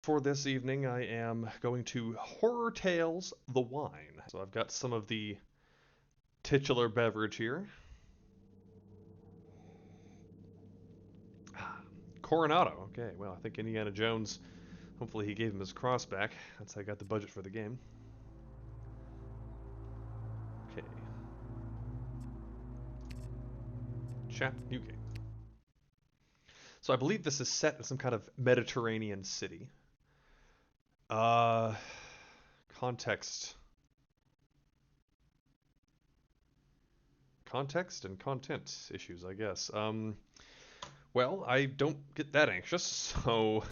For this evening, I am going to Horror Tales the Wine. So I've got some of the titular beverage here. Coronado. Okay, well, I think Indiana Jones, hopefully he gave him his cross back. That's how I got the budget for the game. Okay. Chat, new game. So I believe this is set in some kind of Mediterranean city. Uh, context. Context and content issues, I guess. Well, I don't get that anxious, so,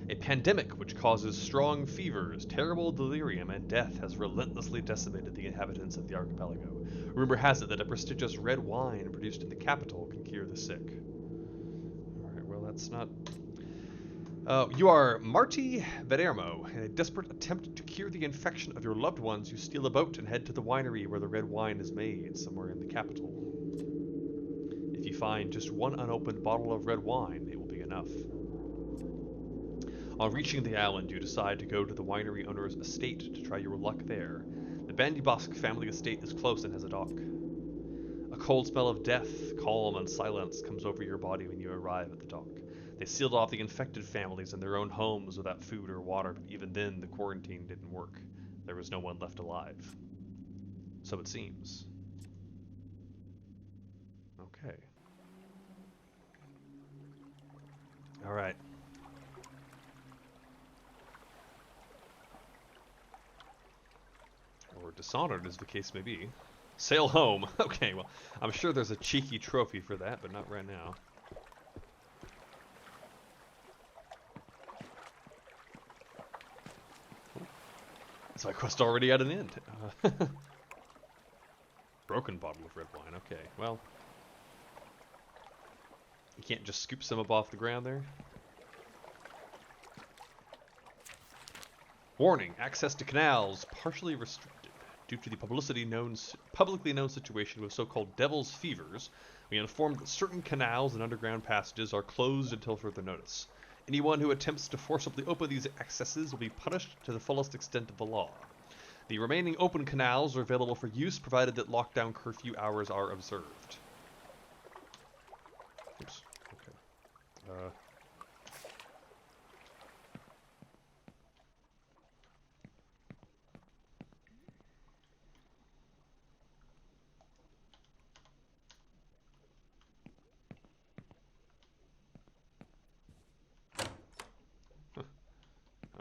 a pandemic which causes strong fevers, terrible delirium, and death has relentlessly decimated the inhabitants of the archipelago. Rumor has it that a prestigious red wine produced in the capital can cure the sick. Alright, well, that's not. You are Marty Verermo. In a desperate attempt to cure the infection of your loved ones, you steal a boat and head to the winery where the red wine is made, somewhere in the capital. If you find just one unopened bottle of red wine, it will be enough. On reaching the island, you decide to go to the winery owner's estate to try your luck there. The Bandybosk family estate is close and has a dock. A cold smell of death, calm, and silence comes over your body when you arrive at the dock. They sealed off the infected families in their own homes without food or water, but even then the quarantine didn't work. There was no one left alive. So it seems. Okay. Alright. Or dishonored, as the case may be. Sail home. Okay, well, I'm sure there's a cheeky trophy for that, but not right now. So my quest already at an end. Broken bottle of red wine. Okay, well. You can't just scoop some up off the ground there? Warning, access to canals partially restricted. Due to the publicly known situation with so-called devil's fevers, we informed that certain canals and underground passages are closed until further notice. Anyone who attempts to forcibly open these accesses will be punished to the fullest extent of the law. The remaining open canals are available for use provided that lockdown curfew hours are observed. Oops. Okay.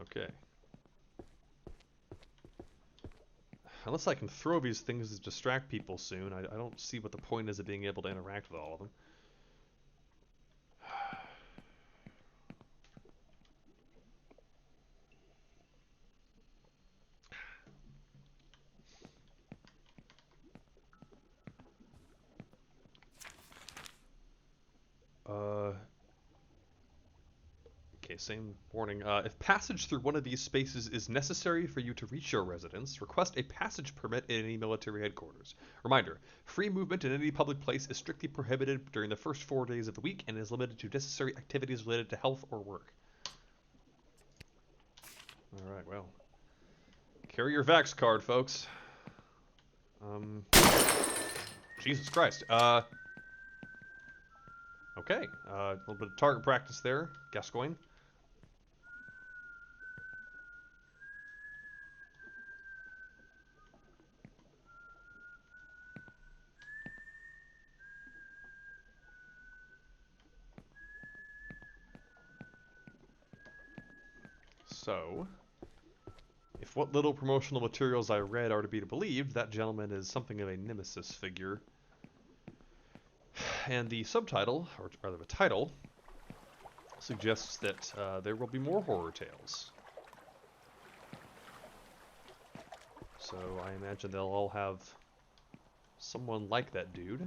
Okay. Unless I can throw these things to distract people soon, I don't see what the point is of being able to interact with all of them. Okay, same warning. If passage through one of these spaces is necessary for you to reach your residence, request a passage permit in any military headquarters. Reminder, free movement in any public place is strictly prohibited during the first 4 days of the week and is limited to necessary activities related to health or work. Alright, well. Carry your Vax card, folks. Jesus Christ. Okay, a little bit of target practice there, Gascoigne. So, if what little promotional materials I read are to be believed, that gentleman is something of a nemesis figure. And the subtitle, or rather the title, suggests that there will be more horror tales. So I imagine they'll all have someone like that dude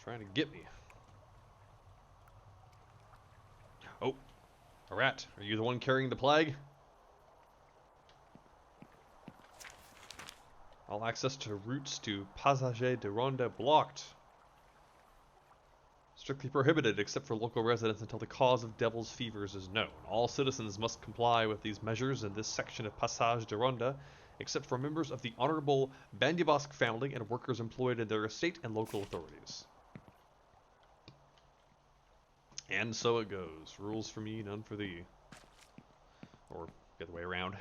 trying to get me. Oh, a rat. Are you the one carrying the plague? All access to routes to Passage de Ronde blocked. strictly prohibited except for local residents until the cause of devil's fevers is known. All citizens must comply with these measures in this section of Passage de Ronda, except for members of the Honorable Bandibosk family and workers employed in their estate and local authorities. And so it goes. Rules for me, none for thee. Or the other way around.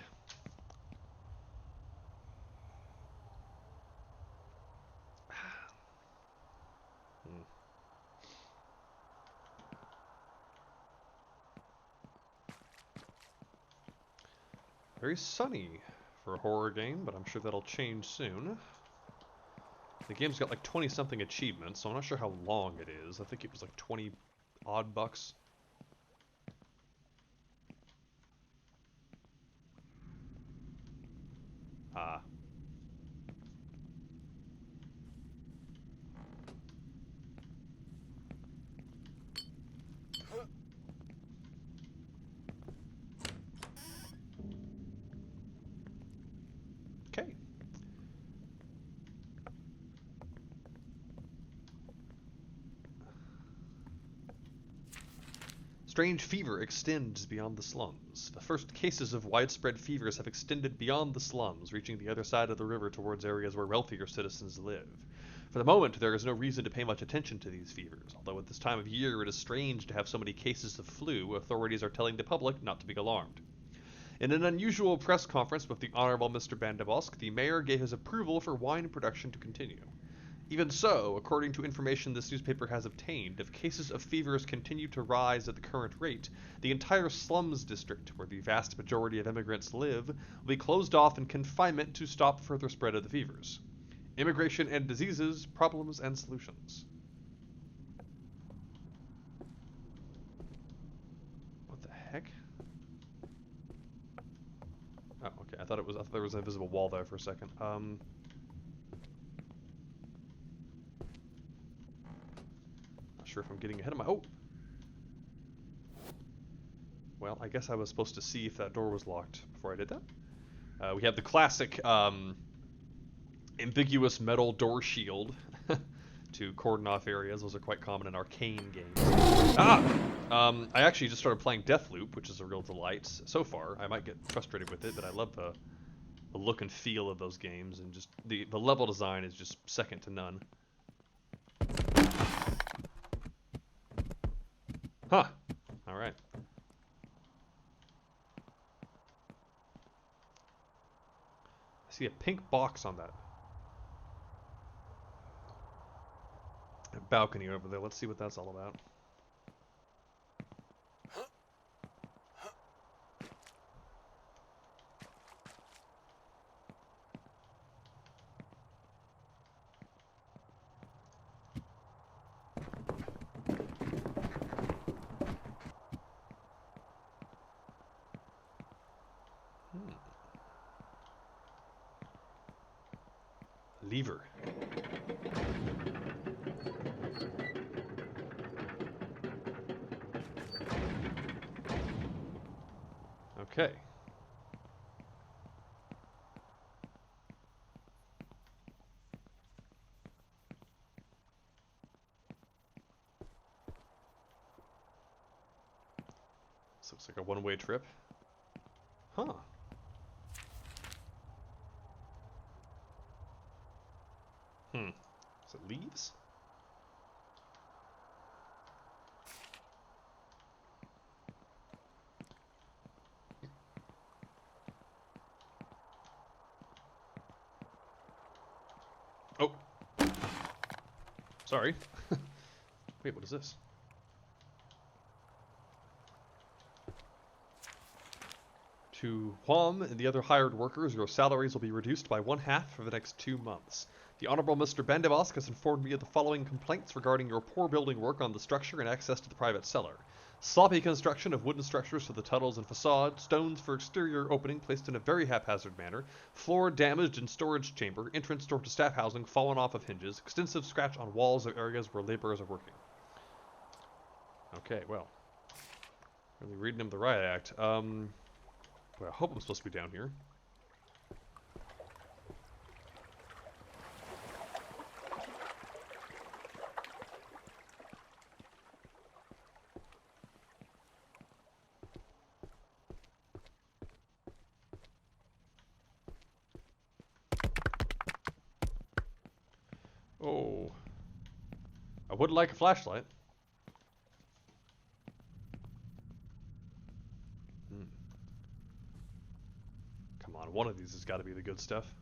Very sunny for a horror game, but I'm sure that'll change soon. The game's got like 20-something achievements, so I'm not sure how long it is. I think it was like 20 odd bucks. Ah. Okay. Strange fever extends beyond the slums. The first cases of widespread fevers have extended beyond the slums, reaching the other side of the river towards areas where wealthier citizens live. For the moment, there is no reason to pay much attention to these fevers, although at this time of year it is strange to have so many cases of flu. Authorities are telling the public not to be alarmed. In an unusual press conference with the Honorable Mr. Bandibosk, the mayor gave his approval for wine production to continue. Even so, according to information this newspaper has obtained, if cases of fevers continue to rise at the current rate, the entire slums district, where the vast majority of immigrants live, will be closed off in confinement to stop further spread of the fevers. Immigration and diseases, problems and solutions. What the heck? Oh, okay. I thought there was an invisible wall there for a second. Not sure if I'm getting ahead of my... Oh! Well, I guess I was supposed to see if that door was locked before I did that. We have the classic ambiguous metal door shield to cordon off areas. Those are quite common in arcane games. Ah! I actually just started playing Deathloop, which is a real delight so far. I might get frustrated with it, but I love the look and feel of those games, and just the level design is just second to none. Huh. Alright. I see a pink box on that balcony over there. Let's see what that's all about. Lever. Okay. This looks like a one-way trip. Huh. Is it leaves? Oh. Sorry. Wait, what is this? To Huam and the other hired workers, your salaries will be reduced by 1/2 for the next 2 months. The Honorable Mr. Bandibosk has informed me of the following complaints regarding your poor building work on the structure and access to the private cellar. Sloppy construction of wooden structures for the tunnels and facade, stones for exterior opening placed in a very haphazard manner, floor damaged in storage chamber, entrance door to staff housing fallen off of hinges, extensive scratch on walls of areas where laborers are working. Okay, well. Really reading him the riot act. Well, I hope I'm supposed to be down here. would like a flashlight. Hmm. Come on, one of these has got to be the good stuff.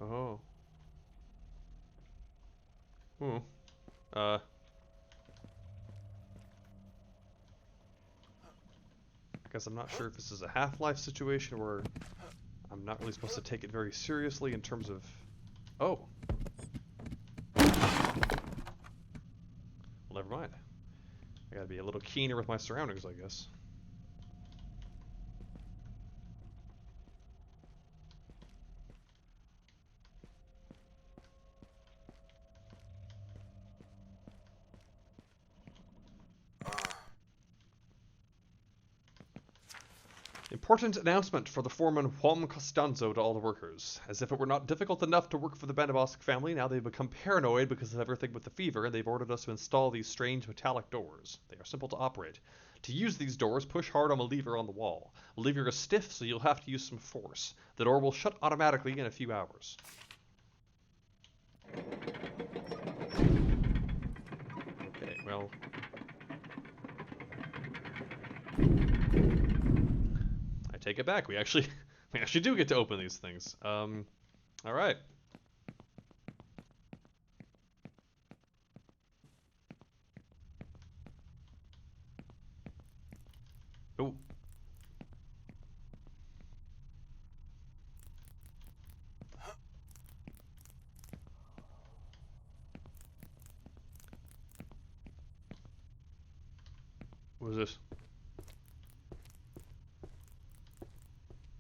Oh. Hmm. I guess I'm not sure if this is a Half-Life situation where I'm not really supposed to take it very seriously in terms of... Oh. Well, never mind. I gotta be a little keener with my surroundings, I guess. Important announcement for the foreman Juan Costanzo to all the workers. As if it were not difficult enough to work for the Bandabosc family, now they've become paranoid because of everything with the fever, and they've ordered us to install these strange metallic doors. They are simple to operate. To use these doors, push hard on the lever on the wall. The lever is stiff, so you'll have to use some force. The door will shut automatically in a few hours. Okay, well... take it back. We actually do get to open these things. All right. Oh. What is this?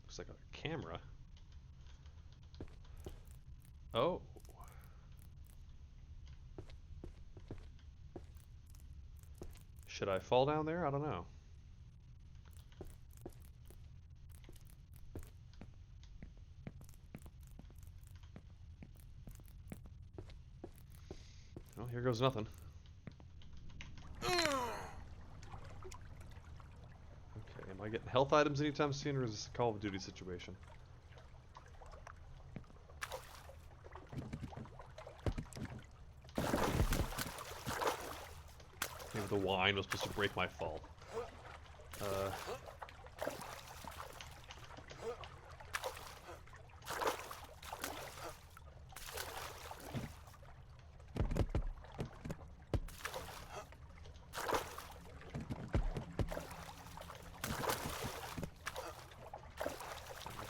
Looks like a camera. Oh. Should I fall down there? I don't know. Well, here goes nothing. Okay, am I getting health items anytime soon, or is this a Call of Duty situation? Maybe the wine was supposed to break my fall. I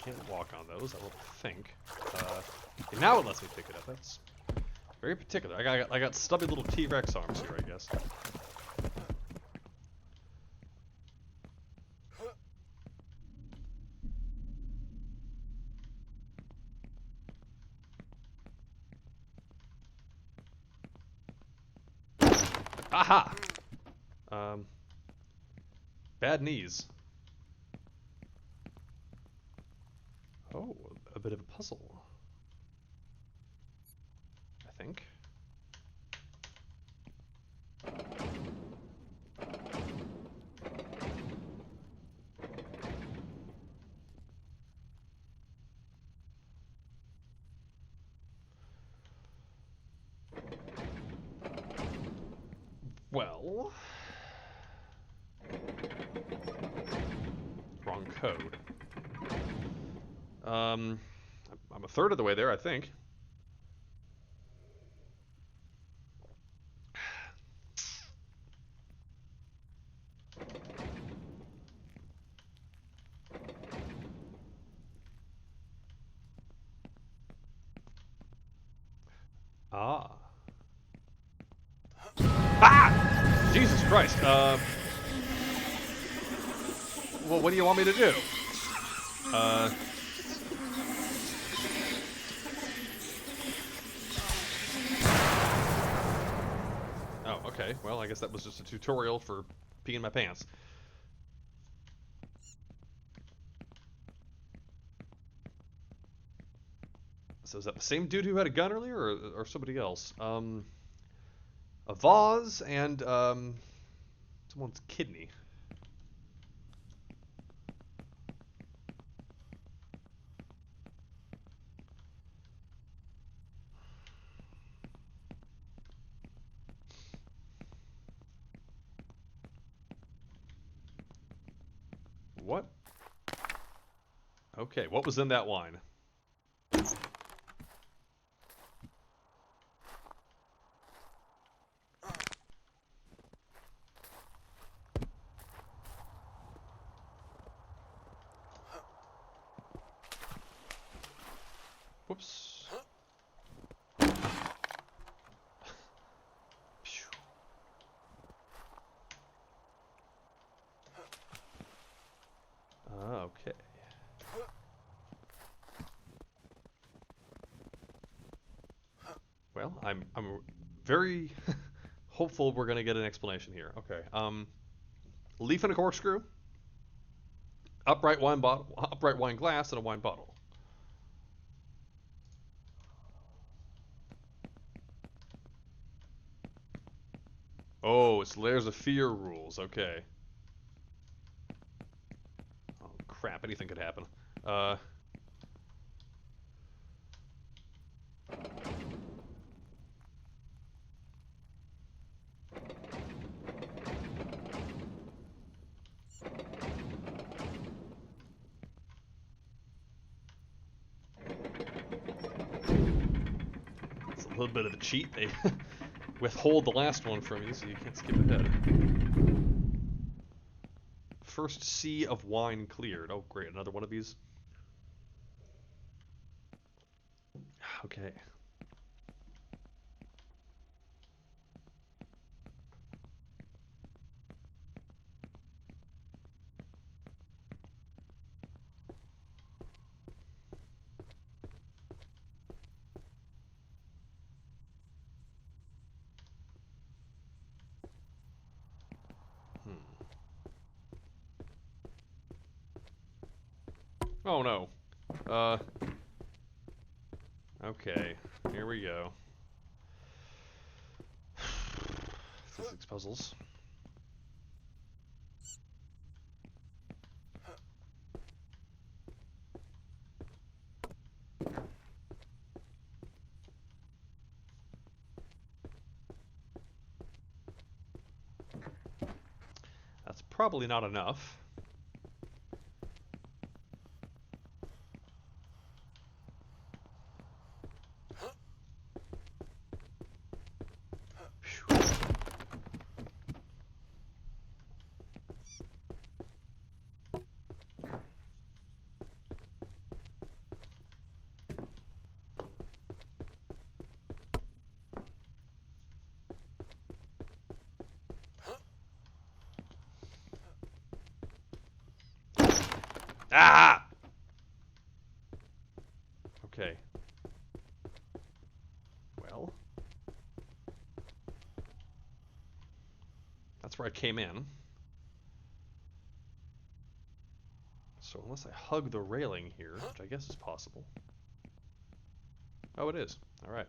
can't walk on those, I don't think. Okay, now it lets me pick it up. That's very particular. I got stubby little T-Rex arms here, I guess. Aha! Bad knees. Oh, a bit of a puzzle. I think. Well... wrong code. I'm a third of the way there, I think. Ah. Ah! Jesus Christ. Well, what do you want me to do? Oh, okay. Well, I guess that was just a tutorial for peeing my pants. So is that the same dude who had a gun earlier, or somebody else? A vase and someone's kidney. What? Okay, what was in that wine? Whoops. Okay. Well, I'm very hopeful we're gonna get an explanation here. Okay. Leaf and a corkscrew, upright wine bottle, upright wine glass, and a wine bottle. Oh, it's layers of fear rules. Okay. Oh crap! Anything could happen. Uh. It's a little bit of a cheat. They withhold the last one from you, so you can't skip ahead. First sea of wine cleared. Oh, great. Another one of these. Okay. Oh no. Uh. Okay. Here we go. Physics puzzles. That's probably not enough. Ah! Okay. Well. That's where I came in. So unless I hug the railing here, which I guess is possible. Oh, it is. Alright.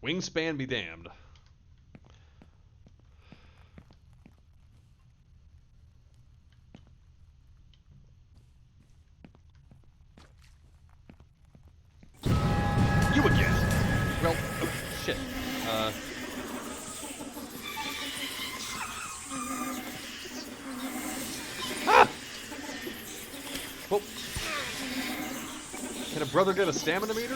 Wingspan be damned. You again! Well, oh, shit. Ah! Well, can a brother get a stamina meter?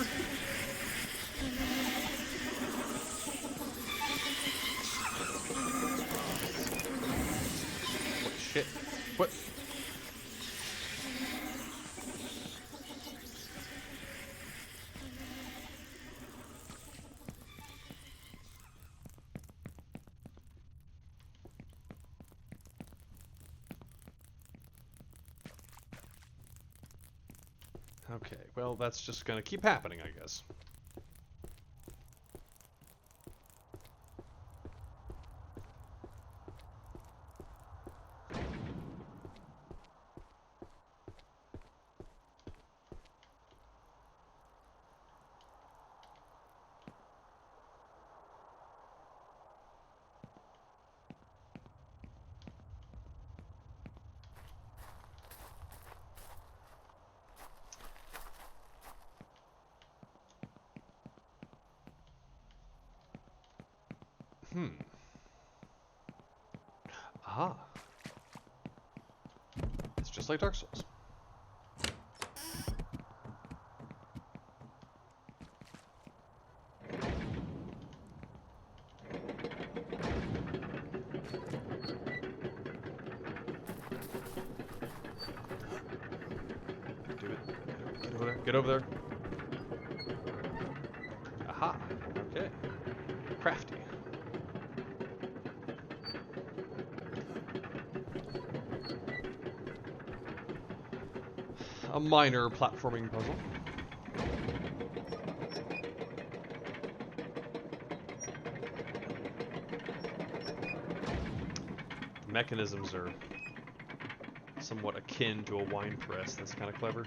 What shit? What? Okay, well, that's just gonna keep happening, I guess. Hmm. Aha. It's just like Dark Souls. Do it. Get over there. Get over there. Aha. Okay. Crafty. A minor platforming puzzle. The mechanisms are somewhat akin to a wine press. That's kind of clever.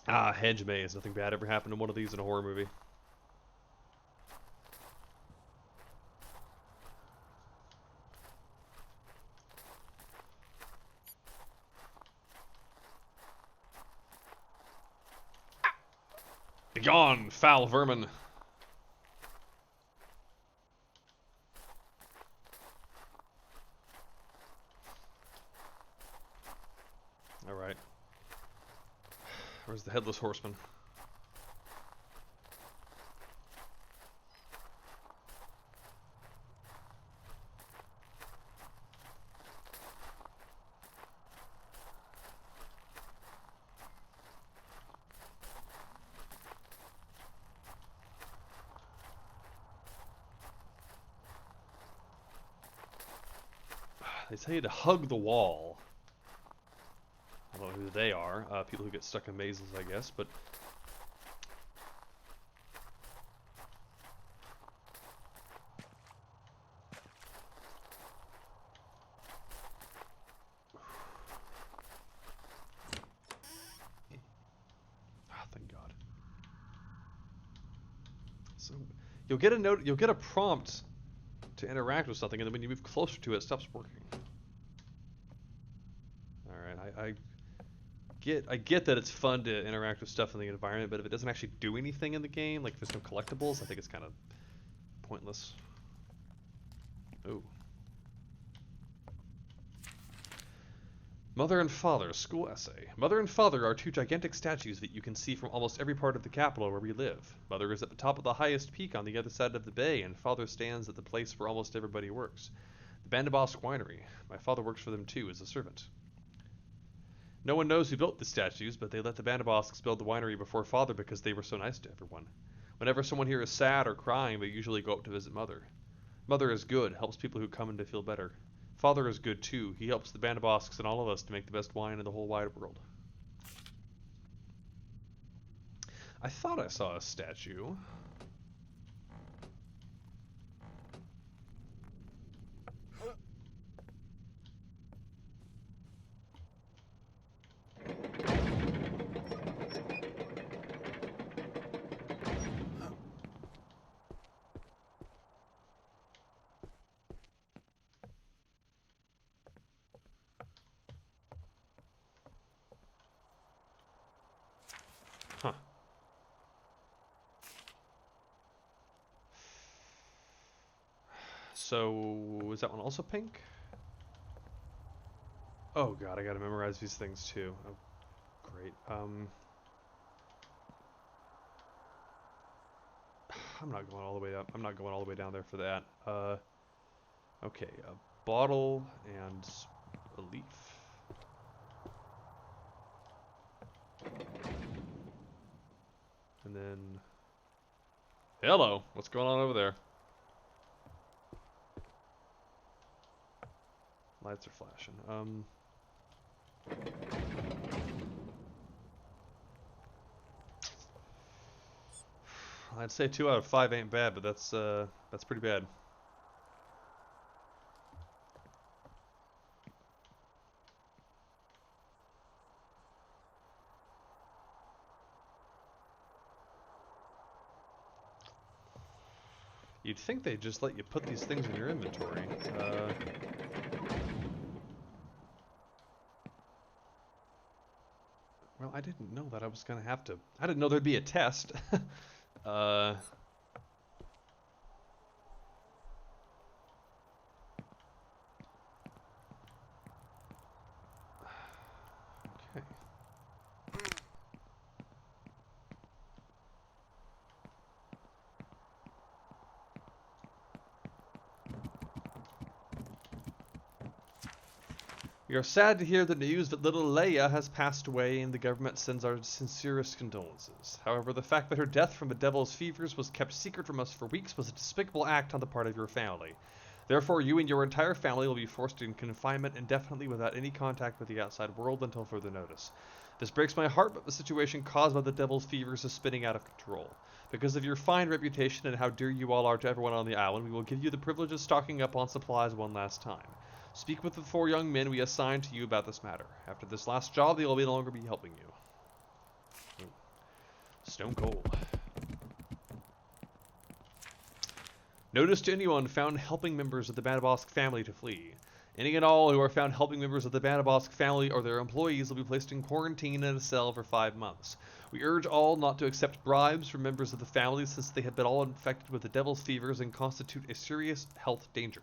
Ah, hedge maze. Nothing bad ever happened to one of these in a horror movie. Begone, foul vermin! Alright. Where's the headless horseman? They tell you to hug the wall. I don't know who they are. People who get stuck in mazes, I guess, but... Ah, thank God. So, you'll get a note, you'll get a prompt to interact with something, and then when you move closer to it, it stops working. Alright, I get that it's fun to interact with stuff in the environment, but if it doesn't actually do anything in the game, like if there's no collectibles, I think it's kind of pointless. Ooh. Mother and Father, school essay. Mother and Father are two gigantic statues that you can see from almost every part of the capital where we live. Mother is at the top of the highest peak on the other side of the bay, and Father stands at the place where almost everybody works. The Bandabosque Winery. My father works for them too, as a servant. No one knows who built the statues, but they let the Bandabosques build the winery before Father because they were so nice to everyone. Whenever someone here is sad or crying, they usually go up to visit Mother. Mother is good, helps people who come in to feel better. Father is good too. He helps the Bandabosques and all of us to make the best wine in the whole wide world. I thought I saw a statue. Huh. So, is that one also pink? Oh god, I gotta memorize these things too. Oh, great. I'm not going all the way up. I'm not going all the way down there for that. Okay, a bottle and a leaf. And then... Hello! What's going on over there? Lights are flashing. I'd say 2 out of 5 ain't bad, but that's pretty bad. You'd think they'd just let you put these things in your inventory. Well, I didn't know that I was gonna have to. I didn't know there'd be a test. We are sad to hear the news that little Leia has passed away, and the government sends our sincerest condolences. However, the fact that her death from the devil's fevers was kept secret from us for weeks was a despicable act on the part of your family. Therefore, you and your entire family will be forced in confinement indefinitely without any contact with the outside world until further notice. This breaks my heart, but the situation caused by the devil's fevers is spinning out of control. Because of your fine reputation and how dear you all are to everyone on the island, we will give you the privilege of stocking up on supplies one last time. Speak with the 4 young men we assigned to you about this matter. After this last job, they will no longer be helping you. Ooh. Stone cold. Notice to anyone found helping members of the Banabosk family to flee. Any and all who are found helping members of the Banabosk family or their employees will be placed in quarantine in a cell for 5 months. We urge all not to accept bribes from members of the family since they have been all infected with the devil's fevers and constitute a serious health danger.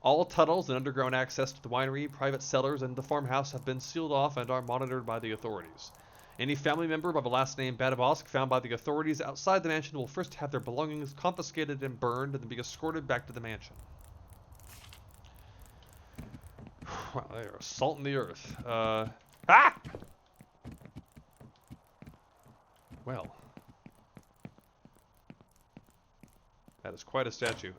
All tunnels and underground access to the winery, private cellars, and the farmhouse have been sealed off and are monitored by the authorities. Any family member by the last name Banabosk found by the authorities outside the mansion will first have their belongings confiscated and burned and then be escorted back to the mansion. Wow, they are salting the earth. Well. That is quite a statue.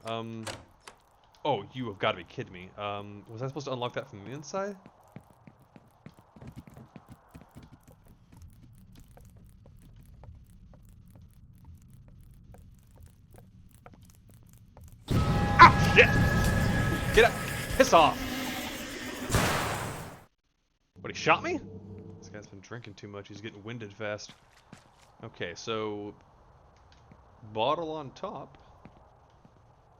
Oh, you have got to be kidding me. Was I supposed to unlock that from the inside? Ah, shit! Get up! Piss off! What, he shot me? This guy's been drinking too much. He's getting winded fast. Okay, so... Bottle on top.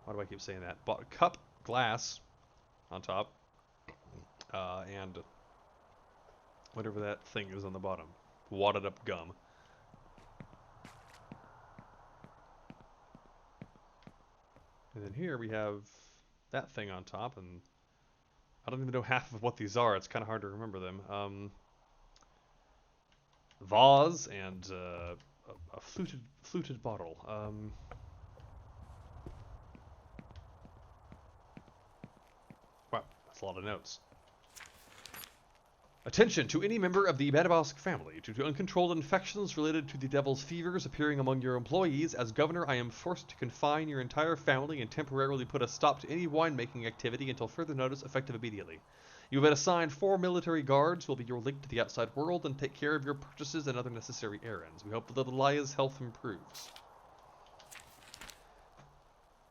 Why do I keep saying that? Cup, glass on top, and whatever that thing is on the bottom. Wadded up gum. And then here we have that thing on top, and I don't even know half of what these are. It's kind of hard to remember them. Vase and a fluted bottle. Wow, that's a lot of notes. Attention to any member of the Banabosk family. Due to uncontrolled infections related to the devil's fevers appearing among your employees, as governor, I am forced to confine your entire family and temporarily put a stop to any winemaking activity until further notice, effective immediately. You have been assigned 4 military guards who will be your link to the outside world and take care of your purchases and other necessary errands. We hope that little Laya's health improves.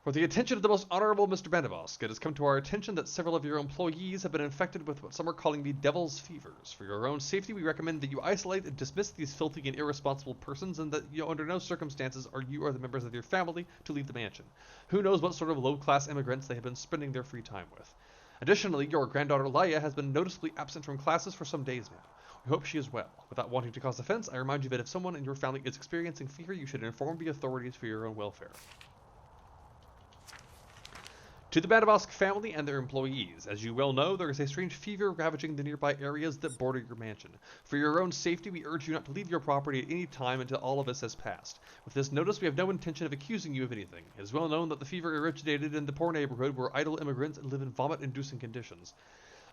For the attention of the most honorable Mr. Banabosk, it has come to our attention that several of your employees have been infected with what some are calling the devil's fevers. For your own safety, we recommend that you isolate and dismiss these filthy and irresponsible persons, and that you, under no circumstances, are you or the members of your family to leave the mansion. Who knows what sort of low-class immigrants they have been spending their free time with. Additionally, your granddaughter Laya has been noticeably absent from classes for some days now. We hope she is well. Without wanting to cause offense, I remind you that if someone in your family is experiencing fever, you should inform the authorities for your own welfare. To the Banabosk family and their employees, as you well know, there is a strange fever ravaging the nearby areas that border your mansion. For your own safety, we urge you not to leave your property at any time until all of this has passed. With this notice, we have no intention of accusing you of anything. It is well known that the fever originated in the poor neighborhood where idle immigrants live in vomit-inducing conditions.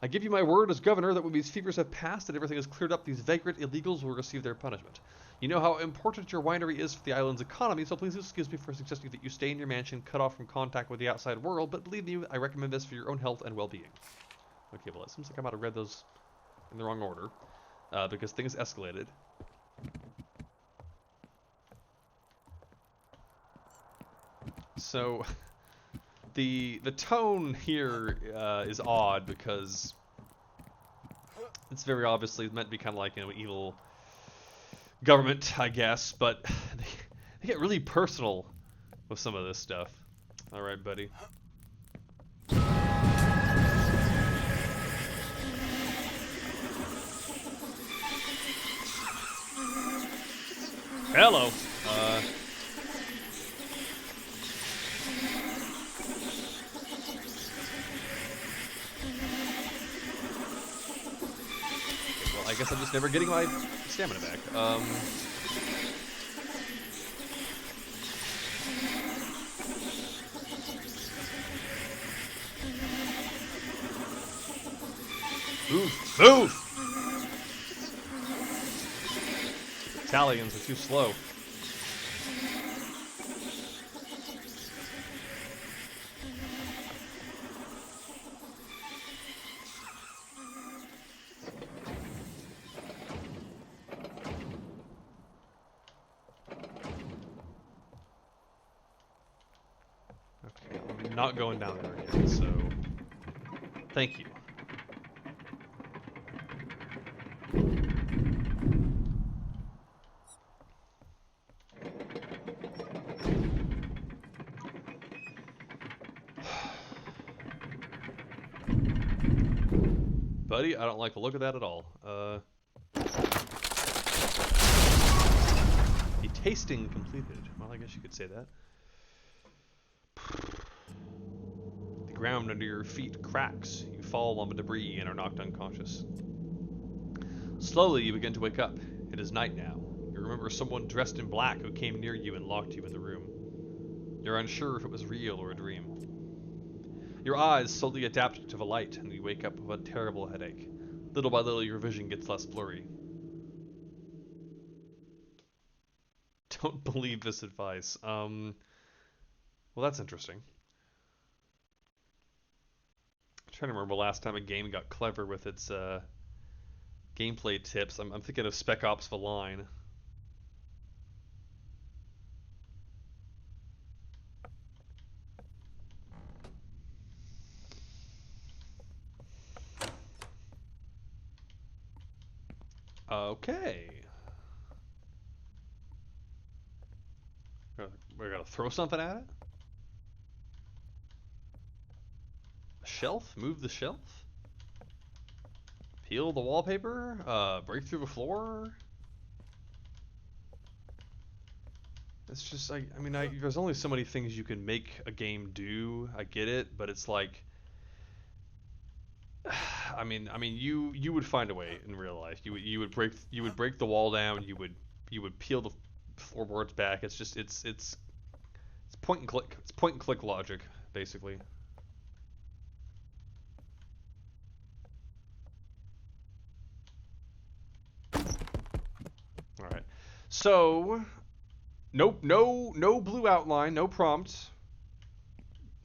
I give you my word as governor that when these fevers have passed and everything is cleared up, these vagrant illegals will receive their punishment. You know how important your winery is for the island's economy, so please excuse me for suggesting that you stay in your mansion, cut off from contact with the outside world, but believe me, I recommend this for your own health and well-being. Okay, well, it seems like I might have read those in the wrong order, because things escalated. So, the tone here is odd because it's very obviously meant to be kind of like, you know, evil government, I guess, but they get really personal with some of this stuff. All right, buddy. Hello. I guess I'm just never getting my stamina back. Move! Move! Italians are too slow. Okay, I'm not going down there again, so thank you. Buddy, I don't like the look of that at all. The tasting completed. Well, I guess you could say that. The ground under your feet cracks. You fall on the debris and are knocked unconscious. Slowly, you begin to wake up. It is night now. You remember someone dressed in black who came near you and locked you in the room. You're unsure if it was real or a dream. Your eyes slowly adapt to the light, and you wake up with a terrible headache. Little by little, your vision gets less blurry. Don't believe this advice. Well, that's interesting. I'm trying to remember last time a game got clever with its gameplay tips. I'm thinking of Spec Ops: The Line. Okay. We're gonna throw something at it? A shelf? Move the shelf? Peel the wallpaper? Break through the floor? It's just, I mean, there's only so many things you can make a game do. I get it, but it's like, I mean, you would find a way in real life. You would break the wall down. You would peel the floorboards back. It's just it's point and click. It's point and click logic, basically. All right. So, nope, no blue outline, no prompt.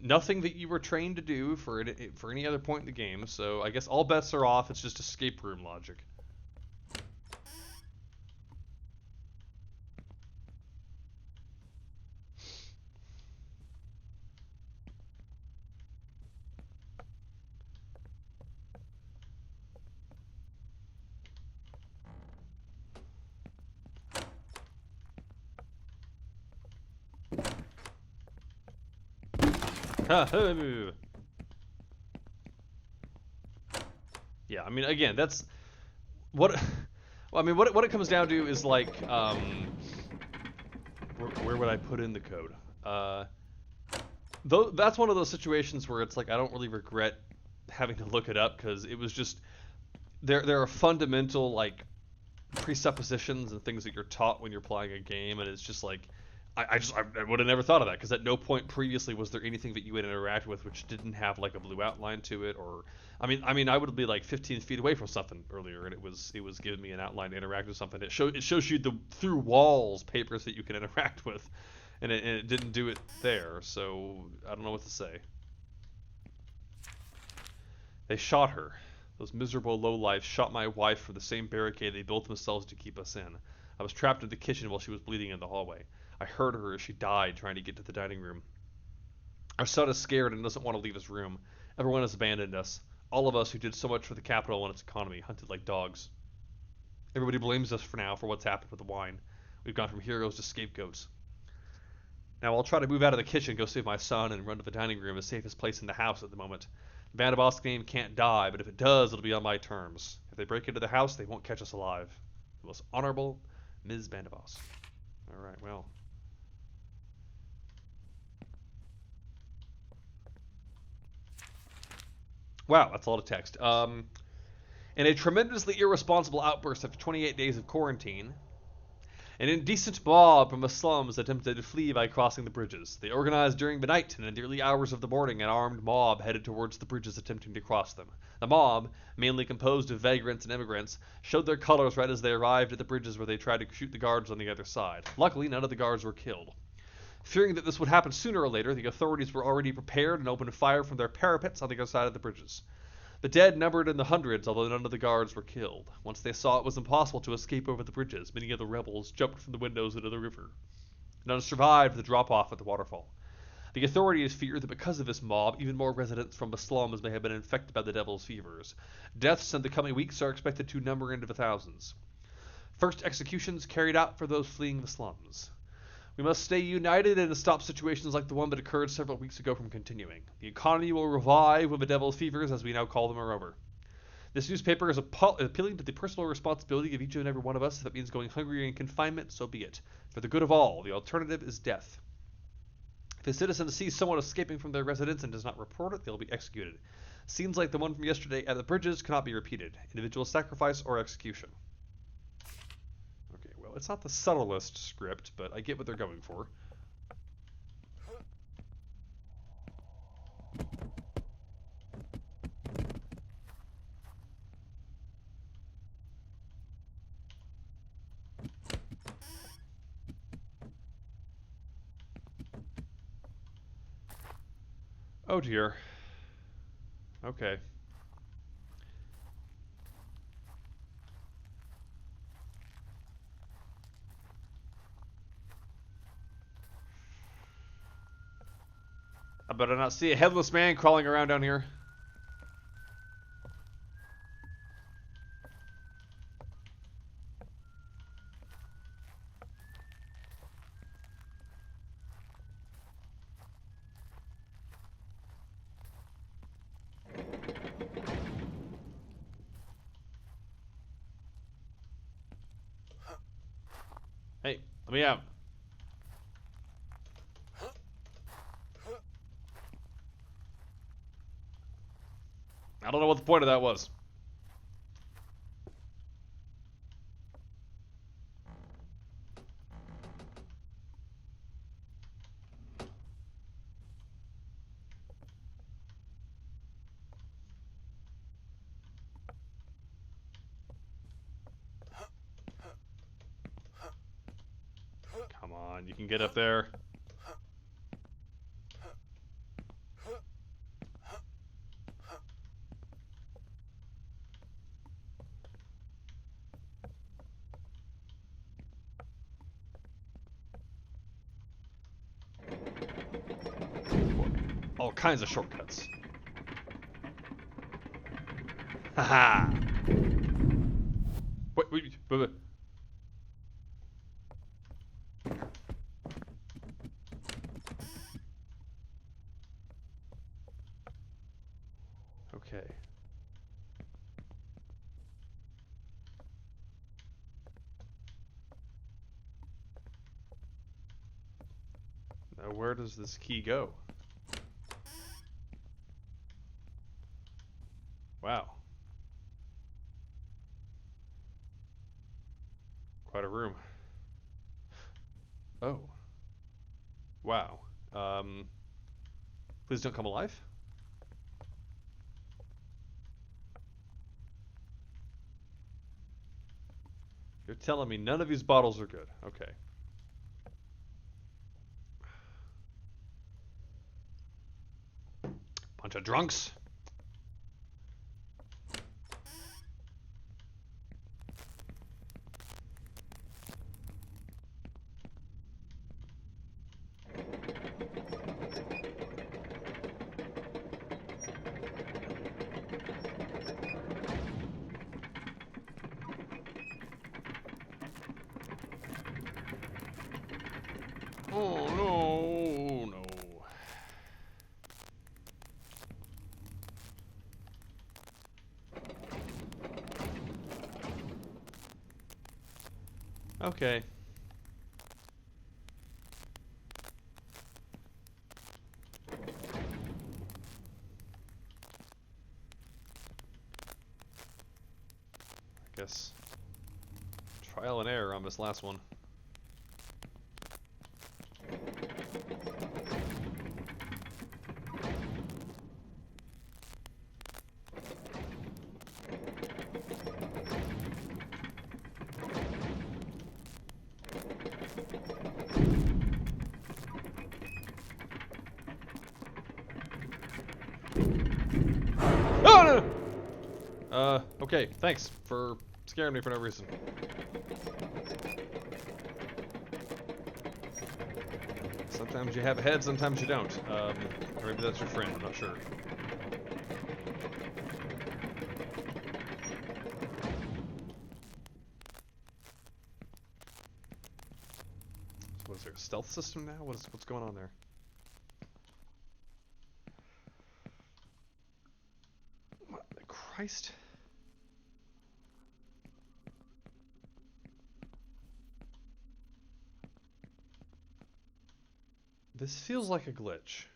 Nothing that you were trained to do for any other point in the game. So I guess all bets are off. It's just escape room logic. Yeah, I mean, again, that's what. Well, I mean, what it comes down to is like, where would I put in the code? Though that's one of those situations where it's like I don't really regret having to look it up because it was just there are fundamental like presuppositions and things that you're taught when you're playing a game, and it's just like I would have never thought of that because at no point previously was there anything that you would interact with which didn't have like a blue outline to it, or I would be like 15 feet away from something earlier and it was giving me an outline to interact with something. It shows you the through walls papers that you can interact with, and it didn't do it there, so I don't know what to say. They shot her. Those miserable lowlifes shot my wife from the same barricade they built themselves to keep us in. I was trapped in the kitchen while she was bleeding in the hallway. I heard her as she died trying to get to the dining room. Our son is scared and doesn't want to leave his room. Everyone has abandoned us. All of us who did so much for the capital and its economy, hunted like dogs. Everybody blames us for now for what's happened with the wine. We've gone from heroes to scapegoats. Now I'll try to move out of the kitchen, go save my son, and run to the dining room, the safest place in the house at the moment. The Bandabos game can't die, but if it does, it'll be on my terms. If they break into the house, they won't catch us alive. The most honorable, Ms. Bandabos. Alright, well. Wow, that's a lot of text. In a tremendously irresponsible outburst after 28 days of quarantine, An indecent mob from the slums attempted to flee by crossing the bridges. They organized during the night, and in the early hours of the morning an armed mob headed towards the bridges attempting to cross them. The mob, mainly composed of vagrants and immigrants, showed their colors right as they arrived at the bridges where they tried to shoot the guards on the other side. Luckily, none of the guards were killed. Fearing that this would happen sooner or later, the authorities were already prepared and opened fire from their parapets on the other side of the bridges. The dead numbered in the hundreds, although none of the guards were killed. Once they saw it was impossible to escape over the bridges, many of the rebels jumped from the windows into the river. None survived the drop-off at the waterfall. The authorities fear that because of this mob, even more residents from the slums may have been infected by the devil's fevers. Deaths in the coming weeks are expected to number into the thousands. First executions carried out for those fleeing the slums. We must stay united and stop situations like the one that occurred several weeks ago from continuing. The economy will revive when the devil's fevers, as we now call them, are over. This newspaper is appealing to the personal responsibility of each and every one of us. If it means going hungry in confinement, so be it. For the good of all, the alternative is death. If a citizen sees someone escaping from their residence and does not report it, they will be executed. Scenes like the one from yesterday at the bridges cannot be repeated. Individual sacrifice or execution. It's not the subtlest script, but I get what they're going for. Oh dear. Okay. I better not see a headless man crawling around down here. Hey, let me out. I don't know what the point of that was. Come on, you can get up there. All kinds of shortcuts. Haha. Wait. Okay. Now where does this key go? Wow. Quite a room. Oh. Wow. Please don't come alive? You're telling me none of these bottles are good. Okay. Bunch of drunks. Oh no, no. Okay. I guess trial and error on this last one. Okay, thanks for scaring me for no reason. Sometimes you have a head, sometimes you don't. Or maybe that's your friend, I'm not sure. So what is there, a stealth system now? What's going on there? What the Christ? This feels like a glitch.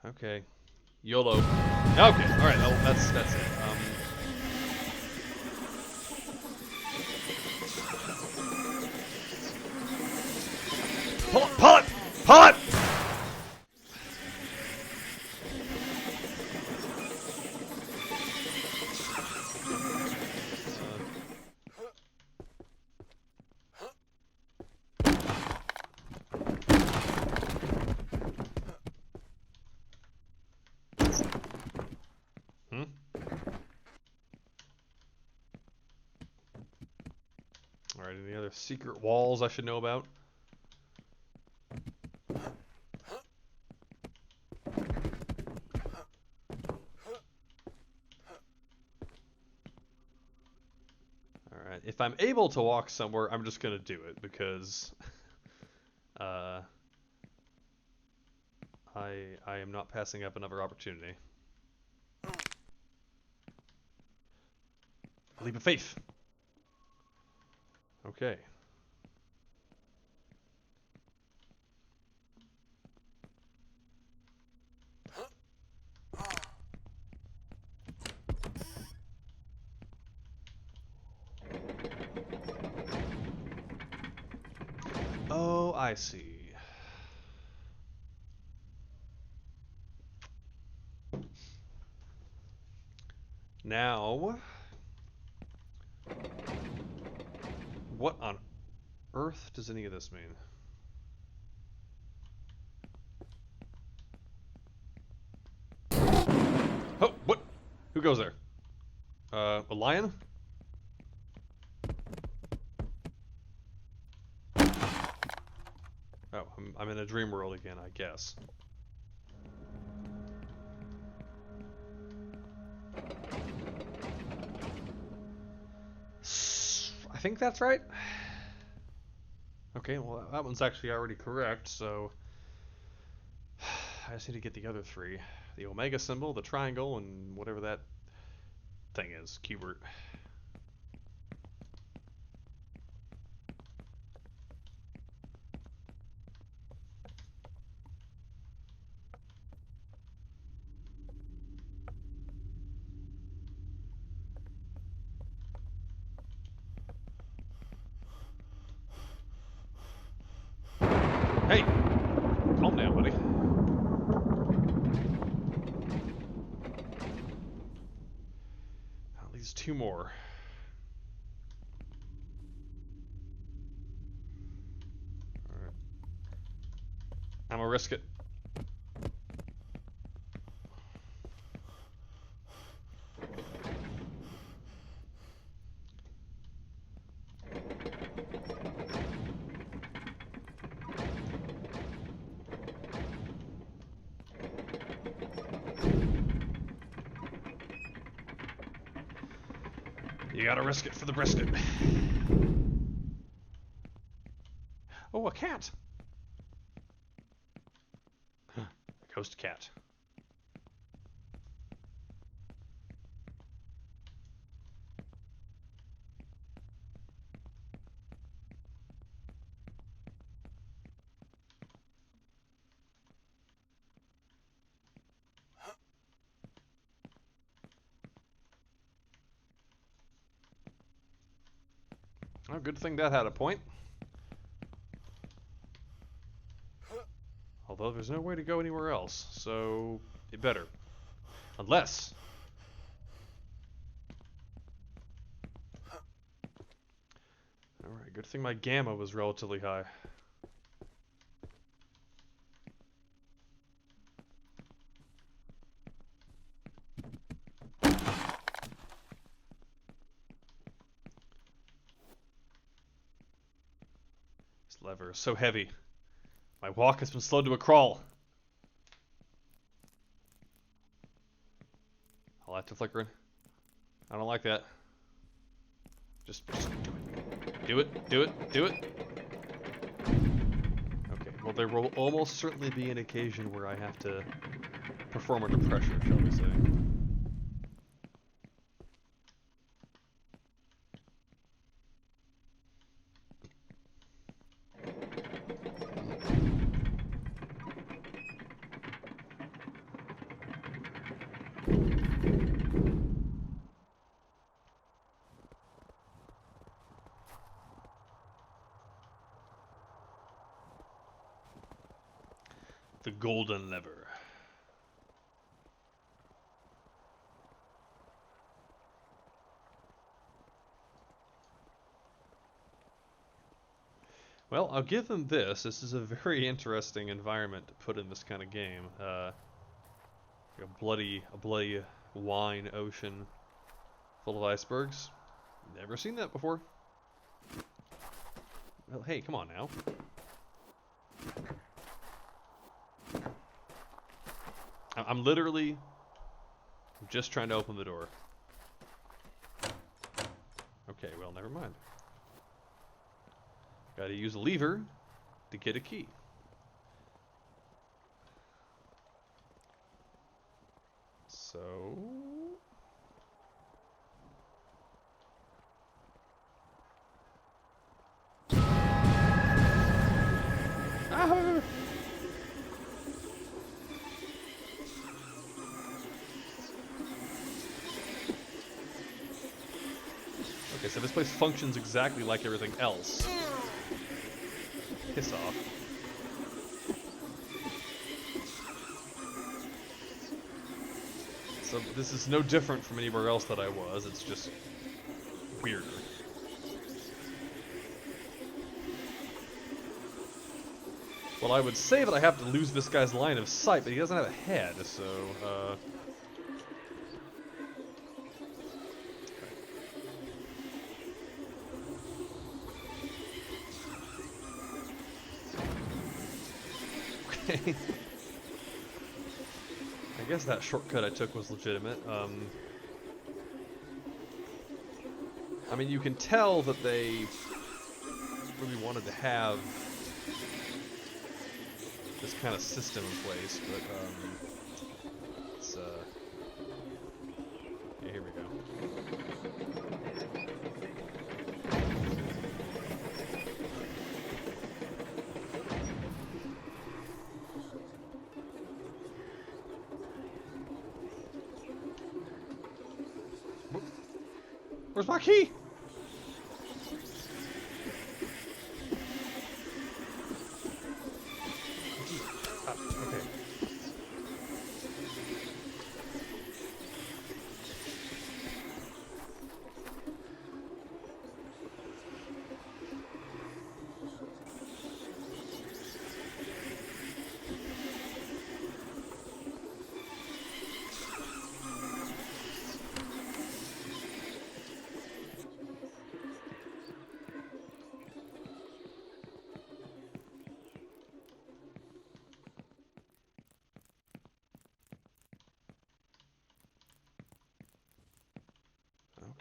Okay. YOLO. Okay, alright, well, that's it. Pull it! Pull it! Pull it! Hmm? Alright, any other secret walls I should know about? Alright, if I'm able to walk somewhere, I'm just gonna do it, because... I am not passing up another opportunity. Leap of faith! Okay. Oh, I see. Now, what on earth does any of this mean? Oh, what? Who goes there? A lion? Oh, I'm in a dream world again, I guess. I think that's right. Okay, well, that one's actually already correct, so... I just need to get the other three. The omega symbol, the triangle, and whatever that thing is. Cubert. Hey! Calm down, buddy. At least two more. Alright. I'm gonna risk it. You gotta risk it for the brisket. Oh, a cat! A ghost cat. Oh, good thing that had a point. Although there's no way to go anywhere else, so it better. Unless... Alright, good thing my gamma was relatively high. lever is so heavy. My walk has been slowed to a crawl. I'll have to flickering. I don't like that. Just do it. Do it. Do it. Okay, well there will almost certainly be an occasion where I have to perform under pressure, shall we say. The golden lever. Well, I'll give them this. This is a very interesting environment to put in this kind of game. A bloody wine ocean full of icebergs. Never seen that before. Well, hey, come on now. I'm literally just trying to open the door. Okay, well, never mind. Gotta use a lever to get a key. So... Ah! Okay, so this place functions exactly like everything else. Piss off. So this is no different from anywhere else that I was, it's just weirder. Well, I would say that I have to lose this guy's line of sight, but he doesn't have a head, so, Okay. I guess that shortcut I took was legitimate. I mean, you can tell that they really wanted to have this kind of system in place, but it's yeah, here we go. Where's my key? Okay.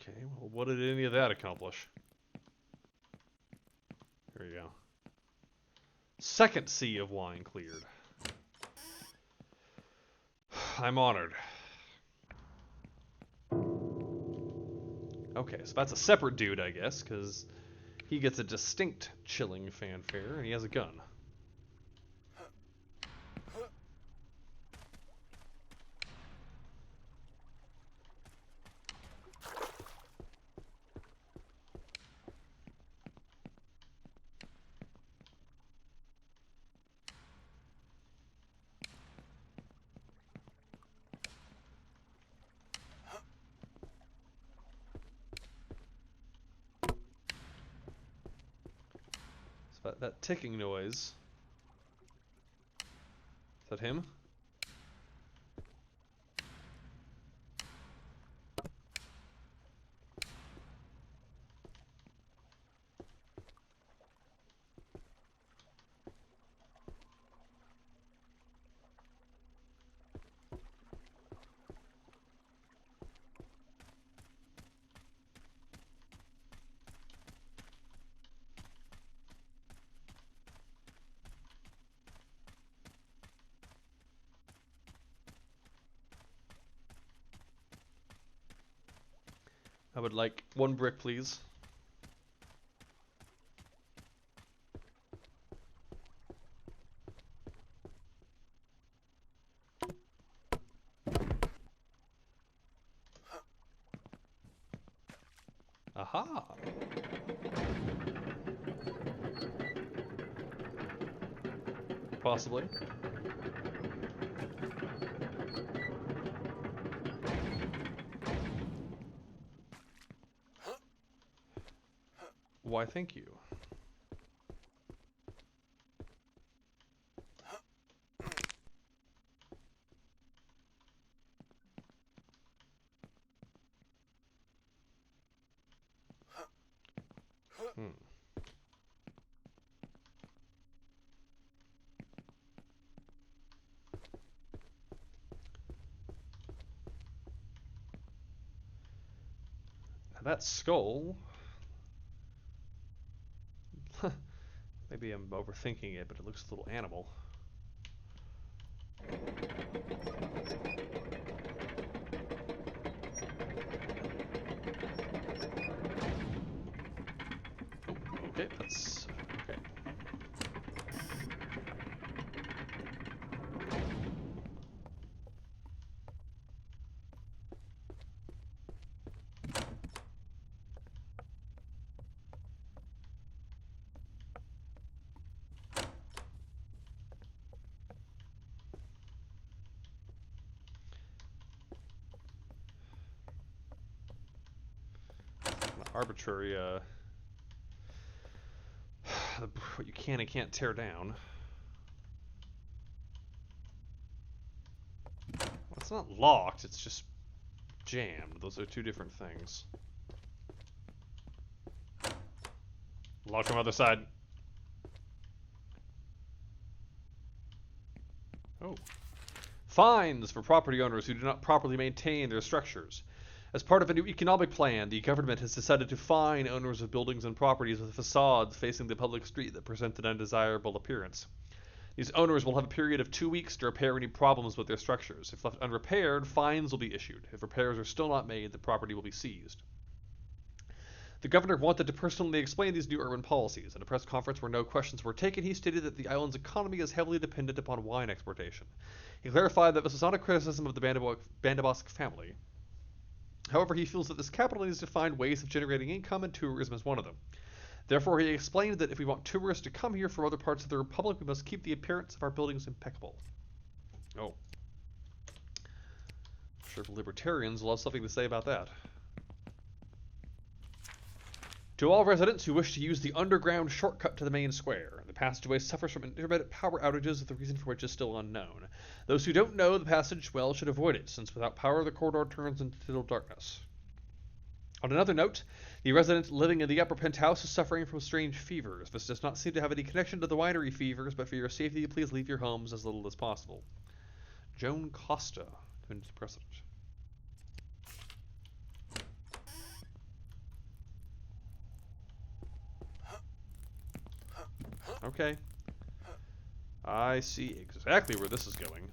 Okay, well, what did any of that accomplish? There you go. Second sea of wine cleared. I'm honored. Okay, so that's a separate dude, I guess, because he gets a distinct chilling fanfare, and he has a gun. That ticking noise. Is that him? I would like 1 brick, please. Aha! Possibly. Why, thank you. Now that skull... Maybe I'm overthinking it, but it looks a little animal. Okay, that's... okay. Arbitrary, what you can and can't tear down. Well, it's not locked, it's just jammed. Those are 2 different things. Locked from the other side. Oh. Fines for property owners who do not properly maintain their structures. As part of a new economic plan, the government has decided to fine owners of buildings and properties with facades facing the public street that present an undesirable appearance. These owners will have a period of 2 weeks to repair any problems with their structures. If left unrepaired, fines will be issued. If repairs are still not made, the property will be seized. The governor wanted to personally explain these new urban policies. In a press conference where no questions were taken, he stated that the island's economy is heavily dependent upon wine exportation. He clarified that this was not a criticism of the Bandabosc family. However, he feels that this capital needs to find ways of generating income, and tourism is one of them. Therefore, he explained that if we want tourists to come here from other parts of the Republic, we must keep the appearance of our buildings impeccable. Oh. I'm sure the libertarians will have something to say about that. To all residents who wish to use the underground shortcut to the main square, the passageway suffers from intermittent power outages, the reason for which is still unknown. Those who don't know the passage well should avoid it, since without power the corridor turns into total darkness. On another note, the resident living in the upper penthouse is suffering from strange fevers. This does not seem to have any connection to the winery fevers, but for your safety, please leave your homes as little as possible. Joan Costa, community president. Okay. I see exactly where this is going.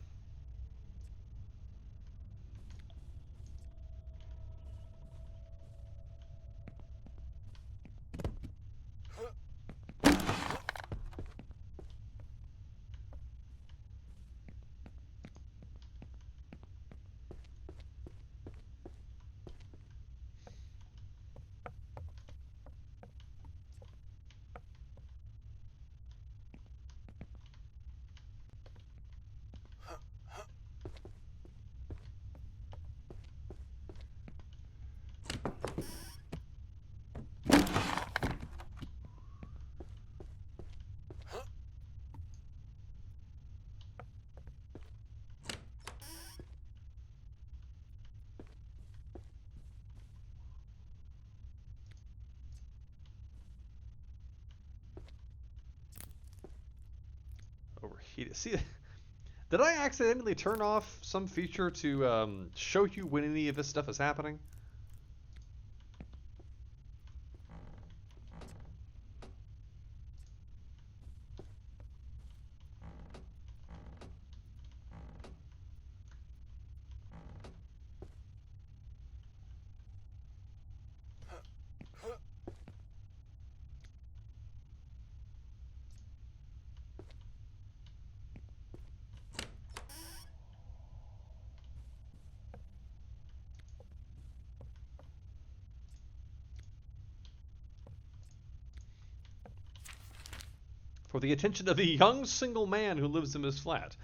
Overheated. See, did I accidentally turn off some feature to show you when any of this stuff is happening? For the attention of the young single man who lives in his flat.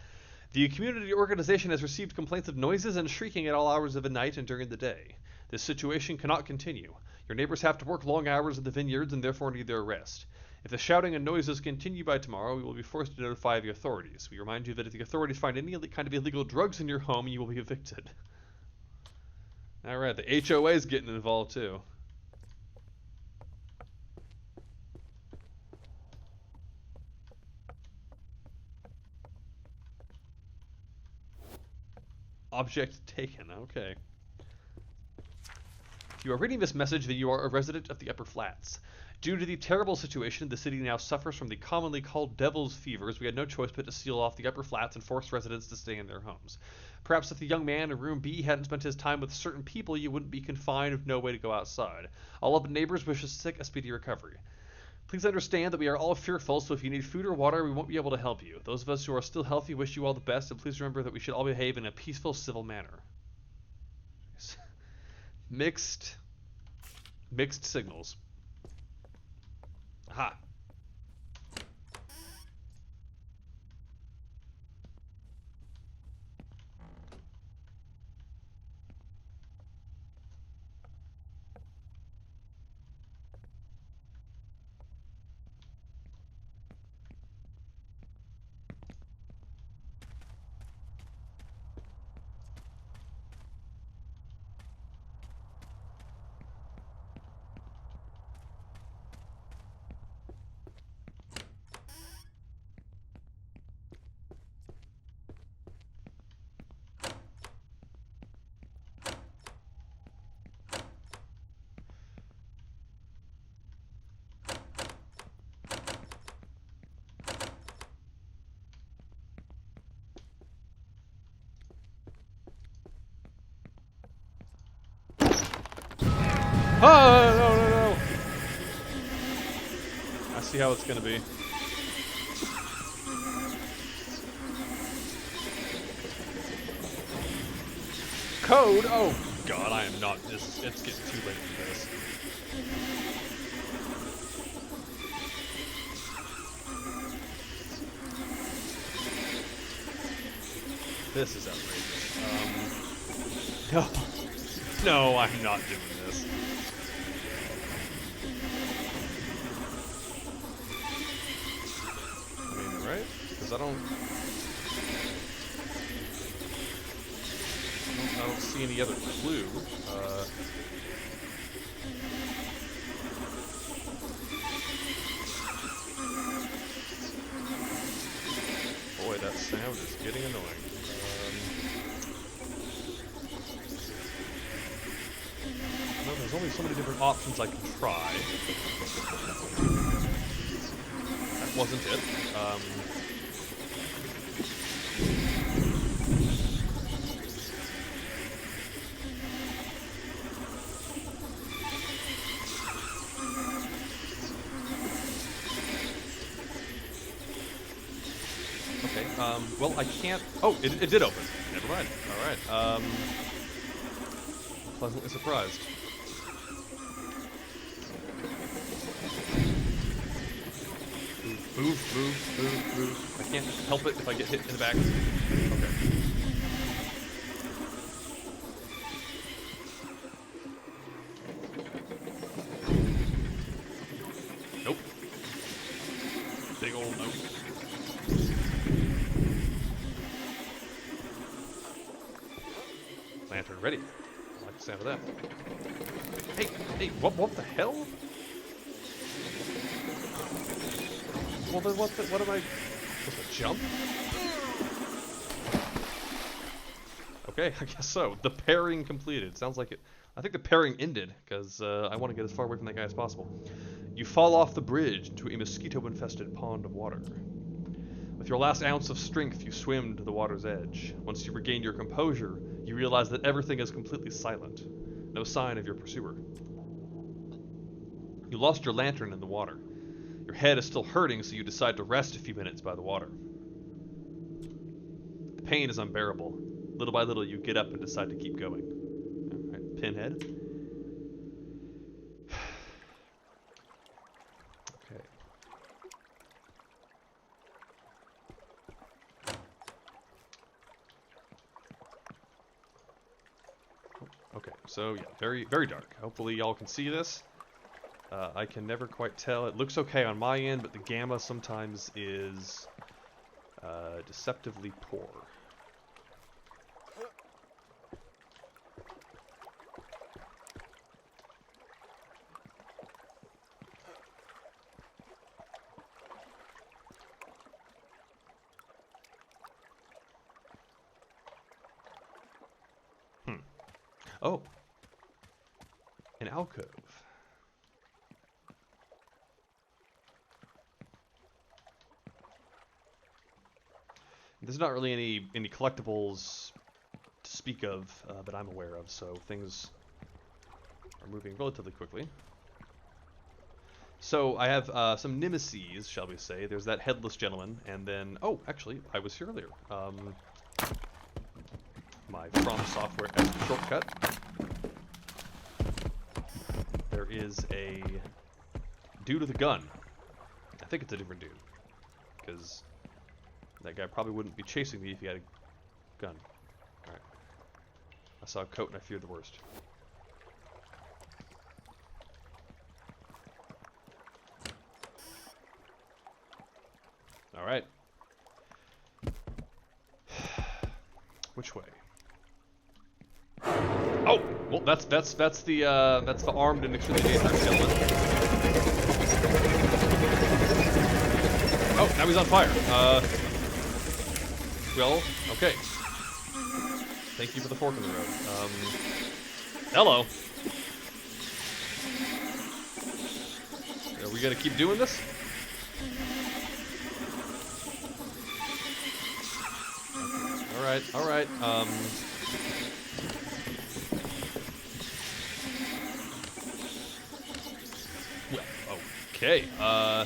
The community organization has received complaints of noises and shrieking at all hours of the night and during the day. This situation cannot continue. Your neighbors have to work long hours in the vineyards and therefore need their rest. If the shouting and noises continue by tomorrow, we will be forced to notify the authorities. We remind you that if the authorities find any kind of illegal drugs in your home, you will be evicted. Alright, the HOA is getting involved too. Object taken, okay. You are reading this message that you are a resident of the Upper Flats. Due to the terrible situation, the city now suffers from the commonly called devil's fevers. We had no choice but to seal off the Upper Flats and force residents to stay in their homes. Perhaps if the young man in room B hadn't spent his time with certain people, you wouldn't be confined with no way to go outside. All of the neighbors wish us sick a speedy recovery. Please understand that we are all fearful, so if you need food or water, we won't be able to help you. Those of us who are still healthy wish you all the best, and please remember that we should all behave in a peaceful, civil manner. Mixed signals. Aha. Oh, no. I see how it's gonna be. Code? Oh god, I am not just, it's getting too late for this. This is outrageous. No. No, I'm not doing this. I mean, right? Because I don't see any other clue. Boy, that sound is getting annoying. No, there's only so many different options I can try. That wasn't it. Okay, well, I can't... Oh, it did open. Never mind. Alright, pleasantly surprised. Move. I can't help it if I get hit in the back. Okay. Nope. Big old nope. Lantern ready. I like the sound of that. Hey, what the hell? Well then what am I supposed to jump? Okay, I guess so. The pairing completed. Sounds like it. I think the pairing ended, because I want to get as far away from that guy as possible. You fall off the bridge into a mosquito-infested pond of water. With your last ounce of strength, you swim to the water's edge. Once you regain your composure, you realize that everything is completely silent. No sign of your pursuer. You lost your lantern in the water. Your head is still hurting, so you decide to rest a few minutes by the water. The pain is unbearable. Little by little, you get up and decide to keep going. Alright, pinhead. Okay. So yeah, very, very dark. Hopefully y'all can see this. I can never quite tell. It looks okay on my end, but the gamma sometimes is deceptively poor. Oh, an alcove. There's not really any collectibles to speak of that I'm aware of, so things are moving relatively quickly. So I have some nemeses, shall we say. There's that headless gentleman, and then actually I was here earlier. My From Software shortcut. There is a dude with a gun. I think it's a different dude, because that guy probably wouldn't be chasing me if he had a gun. Alright. I saw a coat and I feared the worst. Alright. Which way? Oh! Well, that's the armed and extremely dangerous gentleman. Oh, now he's on fire. Well, okay. Thank you for the fork in the road. Hello. Are we gonna keep doing this? All right. Well, okay. I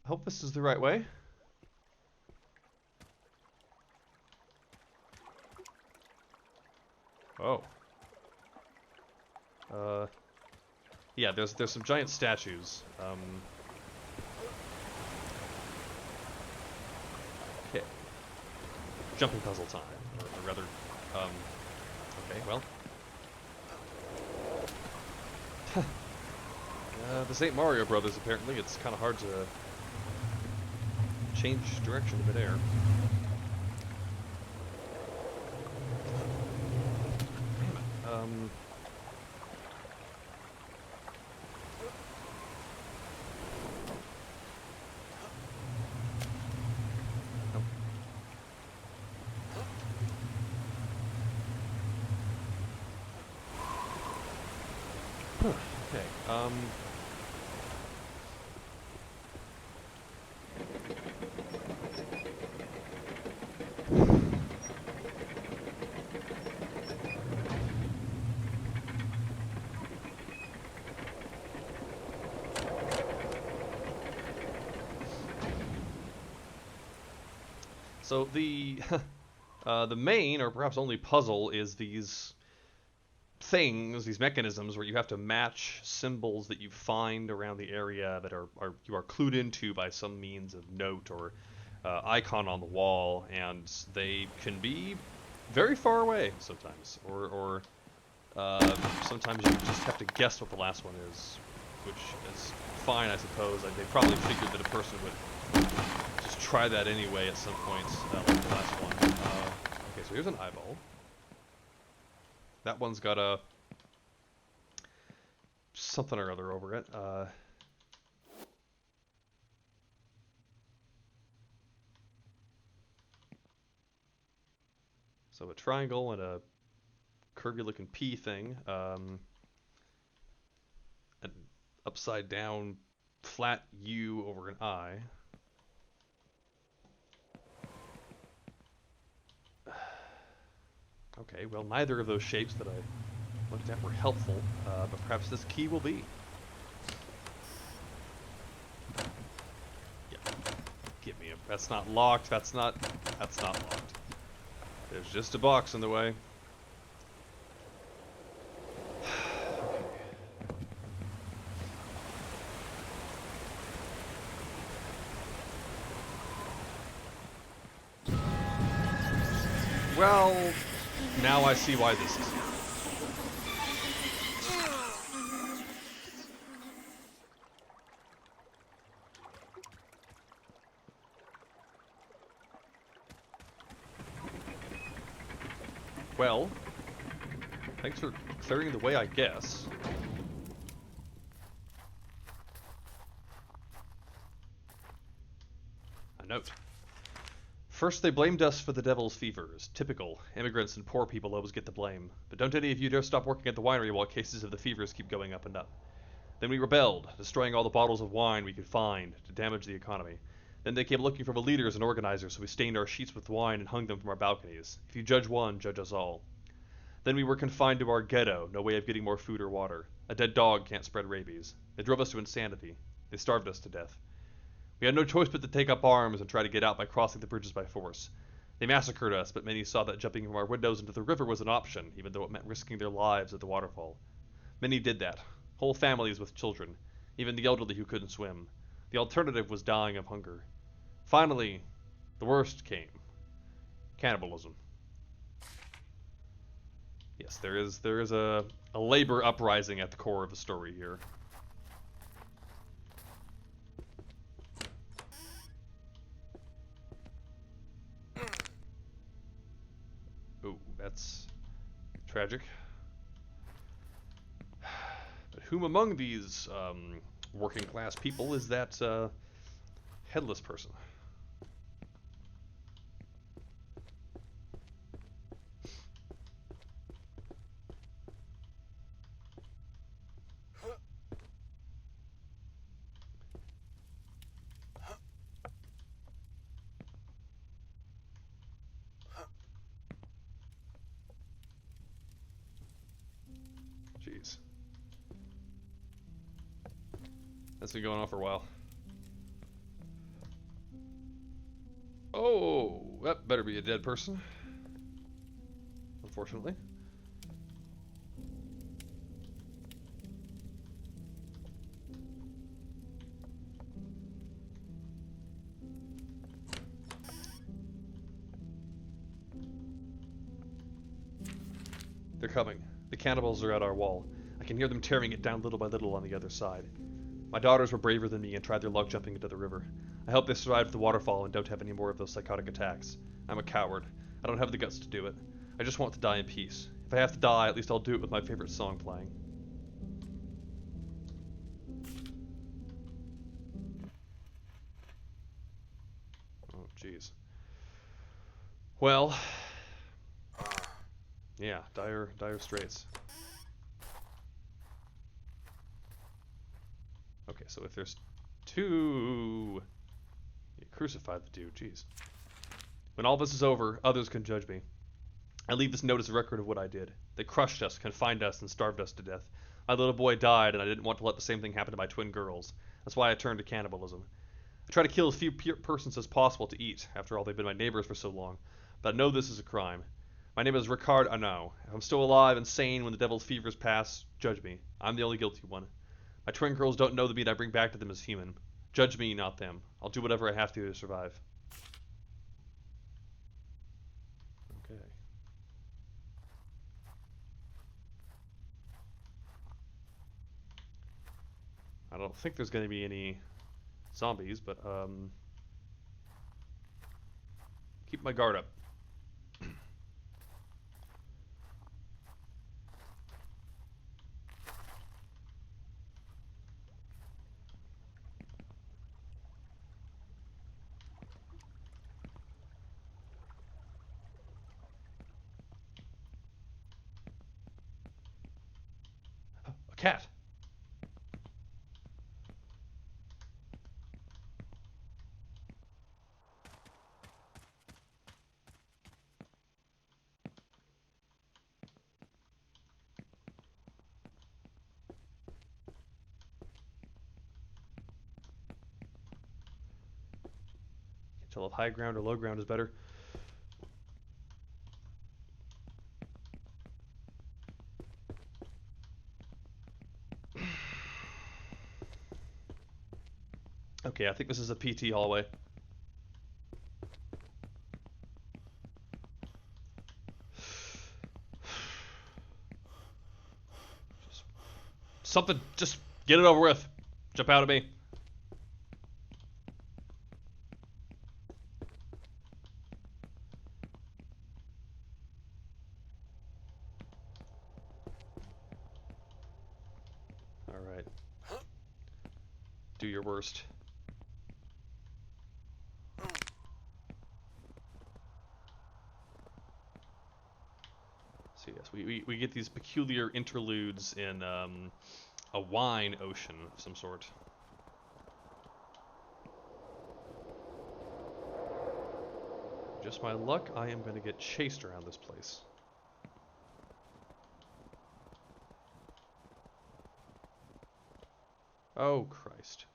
hope this is the right way. Oh. Yeah, there's some giant statues. Okay. Jumping puzzle time, or rather, okay, well. This ain't Mario Brothers, apparently. It's kind of hard to change direction in midair. Okay, so the main, or perhaps only puzzle, is these things, these mechanisms where you have to match symbols that you find around the area that you are clued into by some means of note or icon on the wall, and they can be very far away sometimes, or sometimes you just have to guess what the last one is, which is fine, I suppose. They probably figured that a person would just try that anyway at some point, like the last one. Okay, so here's an eyeball. That one's got a something or other over it. So a triangle and a curvy-looking P thing. An upside down flat U over an I. Okay, well, neither of those shapes that I looked at were helpful, but perhaps this key will be. Yeah, give me a. That's not locked. That's not locked. There's just a box in the way. Well, now I see why this is. Well, thanks for clearing the way, I guess. A note. First, they blamed us for the devil's fevers. Typical. Immigrants and poor people always get the blame. But don't any of you dare stop working at the winery while cases of the fevers keep going up and up. Then we rebelled, destroying all the bottles of wine we could find to damage the economy. Then they came looking for leaders and organizers, so we stained our sheets with wine and hung them from our balconies. If you judge one, judge us all. Then we were confined to our ghetto, no way of getting more food or water. A dead dog can't spread rabies. They drove us to insanity. They starved us to death. We had no choice but to take up arms and try to get out by crossing the bridges by force. They massacred us, but many saw that jumping from our windows into the river was an option, even though it meant risking their lives at the waterfall. Many did that. Whole families with children, even the elderly who couldn't swim. The alternative was dying of hunger. Finally, the worst came. Cannibalism. Yes, there is a labor uprising at the core of the story here. Ooh, that's tragic. But whom among these working class people is that headless person? Jeez. That's been going on for a while. Oh, that better be a dead person. Unfortunately. They're coming. The cannibals are at our wall. I can hear them tearing it down little by little on the other side. My daughters were braver than me and tried their luck jumping into the river. I hope they survived the waterfall and don't have any more of those psychotic attacks. I'm a coward. I don't have the guts to do it. I just want to die in peace. If I have to die, at least I'll do it with my favorite song playing. Oh, jeez. Well, yeah, dire straits. Okay, so if there's two... You crucified the dude, jeez. When all this is over, others can judge me. I leave this note as a record of what I did. They crushed us, confined us, and starved us to death. My little boy died, and I didn't want to let the same thing happen to my twin girls. That's why I turned to cannibalism. I try to kill as few persons as possible to eat. After all, they've been my neighbors for so long. But I know this is a crime. My name is Ricard Arnaud. If I'm still alive and sane when the devil's fevers pass, judge me. I'm the only guilty one. My twin girls don't know the meat I bring back to them as human. Judge me, not them. I'll do whatever I have to survive. Okay. I don't think there's going to be any zombies, but keep my guard up. A cat. Can't tell if high ground or low ground is better. Okay, I think this is a PT hallway. Something, just get it over with. Jump out at me. Alright. Do your worst. So yes, we get these peculiar interludes in a wine ocean of some sort. Just my luck, I am going to get chased around this place. Oh, Christ.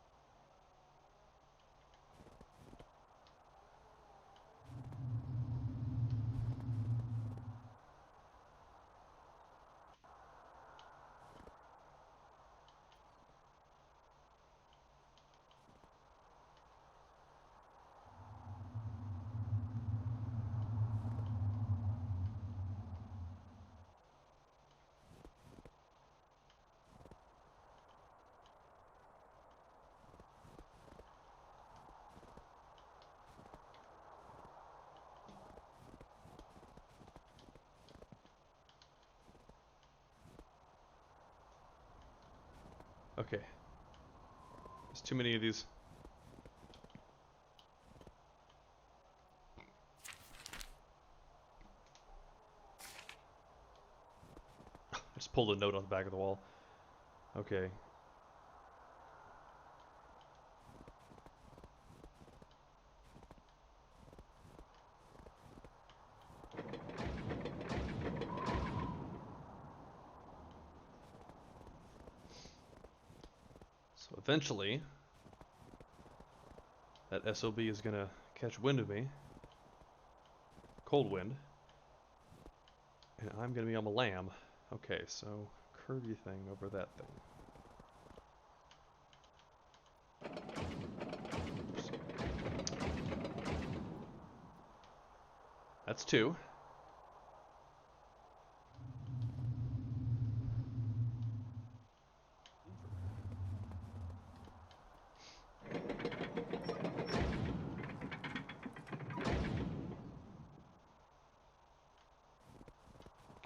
Okay. There's too many of these. I just pulled a note on the back of the wall. Okay. So eventually, that SOB is gonna catch wind of me. Cold wind. And I'm gonna be on my lam. Okay, so curvy thing over that thing. That's two.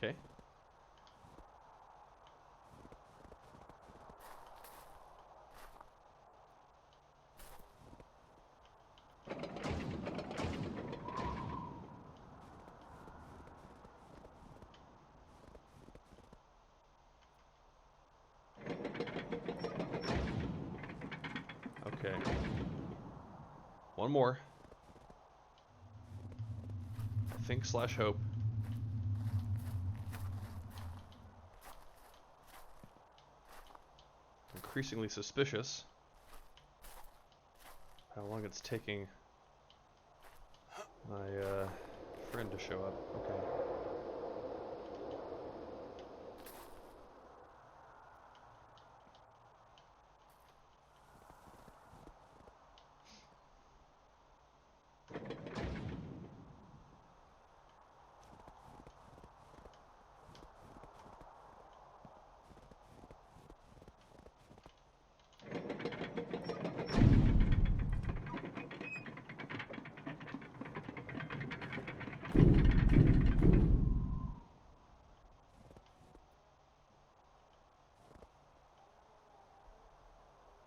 Okay. Okay. One more. Think slash hope. Increasingly suspicious. How long it's taking my friend to show up. Okay.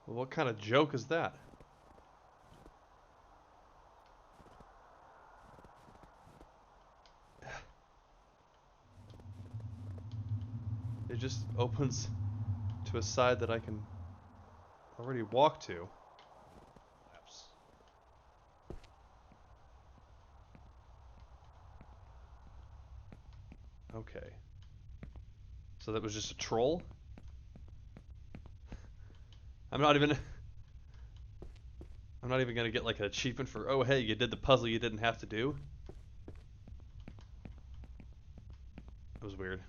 Well, what kind of joke is that? It just opens to a side that I can already walk to. Okay. So that was just a troll? I'm not even gonna get like an achievement for, oh hey, you did the puzzle you didn't have to do. That was weird.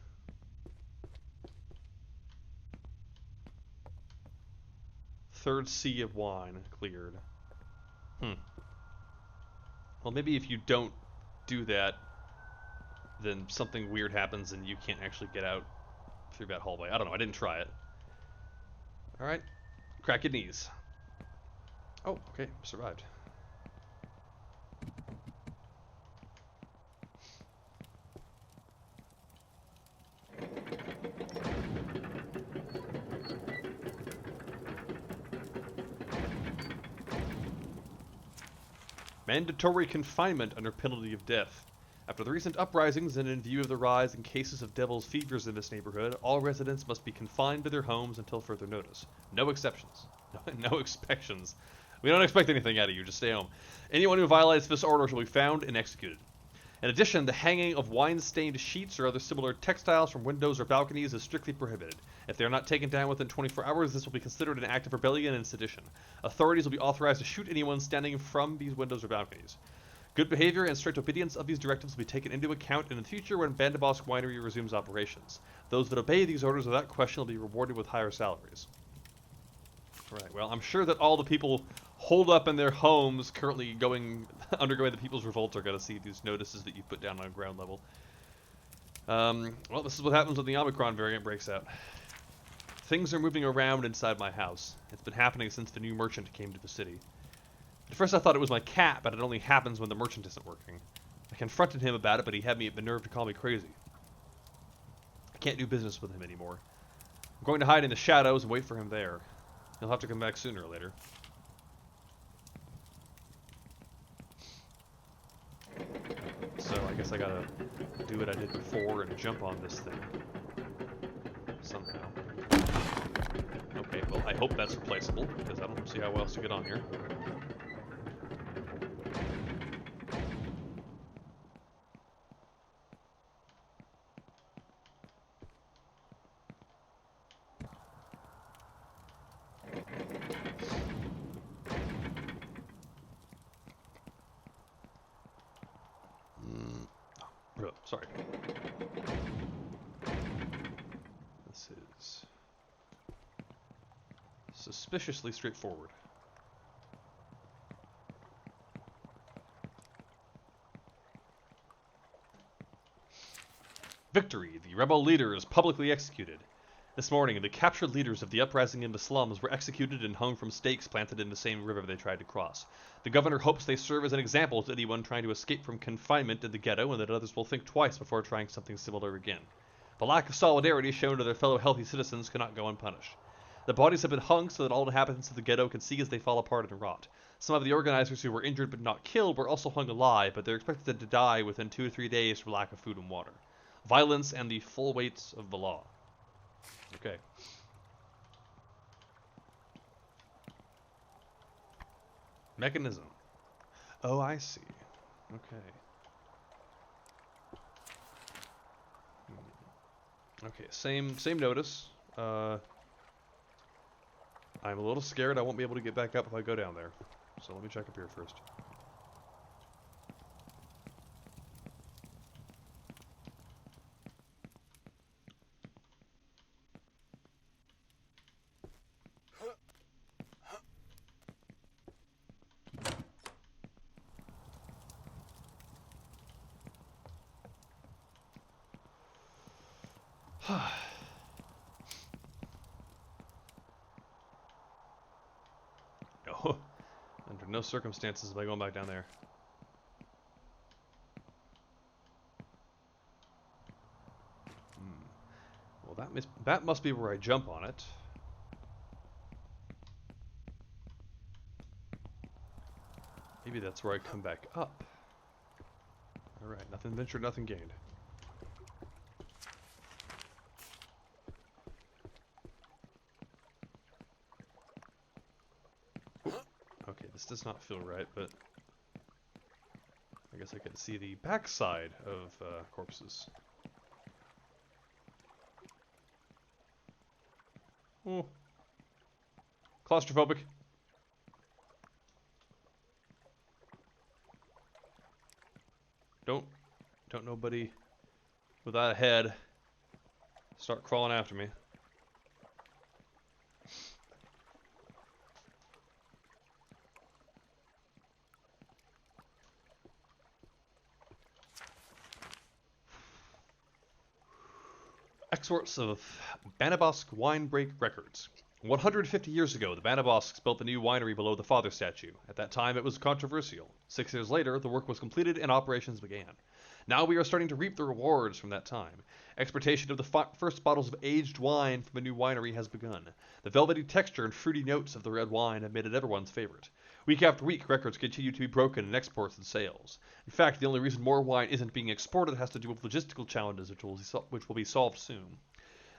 Third sea of wine cleared. Well, maybe if you don't do that, then something weird happens and you can't actually get out through that hallway. I don't know, I didn't try it. Alright. Crack your knees. Oh, okay. Survived. Mandatory confinement under penalty of death. After the recent uprisings and in view of the rise in cases of devil's fevers in this neighborhood, all residents must be confined to their homes until further notice. No exceptions. No expectations. We don't expect anything out of you, just stay home. Anyone who violates this order shall be found and executed. In addition, the hanging of wine-stained sheets or other similar textiles from windows or balconies is strictly prohibited. If they are not taken down within 24 hours, this will be considered an act of rebellion and sedition. Authorities will be authorized to shoot anyone standing from these windows or balconies. Good behavior and strict obedience of these directives will be taken into account in the future when Bandabosque Winery resumes operations. Those that obey these orders without question will be rewarded with higher salaries. Right, well, I'm sure that all the people holed up in their homes currently undergoing the People's Revolt are going to see these notices that you put down on ground level. Well, this is what happens when the Omicron variant breaks out. Things are moving around inside my house. It's been happening since the new merchant came to the city. At first I thought it was my cat, but it only happens when the merchant isn't working. I confronted him about it, but he had the nerve to call me crazy. I can't do business with him anymore. I'm going to hide in the shadows and wait for him there. He'll have to come back sooner or later. So I guess I gotta do what I did before and jump on this thing. Somehow. Okay, well I hope that's replaceable, because I don't see how else to get on here. Sorry. This is suspiciously straightforward. Victory! The rebel leader is publicly executed. This morning, the captured leaders of the uprising in the slums were executed and hung from stakes planted in the same river they tried to cross. The governor hopes they serve as an example to anyone trying to escape from confinement in the ghetto, and that others will think twice before trying something similar again. The lack of solidarity shown to their fellow healthy citizens cannot go unpunished. The bodies have been hung so that all inhabitants of the ghetto can see as they fall apart and rot. Some of the organizers who were injured but not killed were also hung alive, but they're expected to die within 2 or 3 days for lack of food and water. Violence and the full weights of the law. Okay. Mechanism. Oh, I see. Okay. Okay, same notice. I'm a little scared I won't be able to get back up if I go down there. So let me check up here first. No. Under no circumstances am I going back down there. Well, that must be where I jump on it. Maybe that's where I come back up. Alright, nothing ventured, nothing gained. Okay, this does not feel right, but I guess I can see the backside of corpses. Oh. Claustrophobic. Don't nobody without a head start crawling after me. Excerpts of Bandabosque Wine Break Records. 150 years ago, the Banabosks built the new winery below the father statue. At that time, it was controversial. 6 years later, the work was completed and operations began. Now we are starting to reap the rewards from that time. Exportation of the first bottles of aged wine from a new winery has begun. The velvety texture and fruity notes of the red wine have made it everyone's favorite. Week after week, records continue to be broken in exports and sales. In fact, the only reason more wine isn't being exported has to do with logistical challenges, which will be solved soon.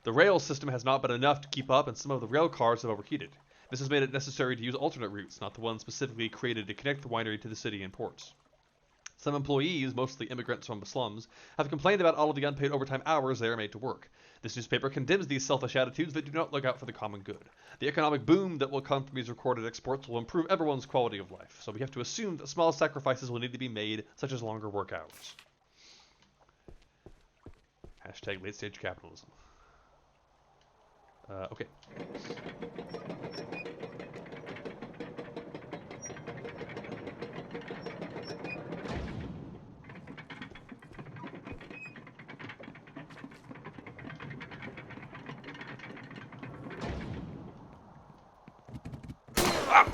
The rail system has not been enough to keep up, and some of the rail cars have overheated. This has made it necessary to use alternate routes, not the ones specifically created to connect the winery to the city and ports. Some employees, mostly immigrants from the slums, have complained about all of the unpaid overtime hours they are made to work. This newspaper condemns these selfish attitudes that do not look out for the common good. The economic boom that will come from these recorded exports will improve everyone's quality of life, so we have to assume that small sacrifices will need to be made, such as longer work hours. Hashtag late stage capitalism. Okay. Ah!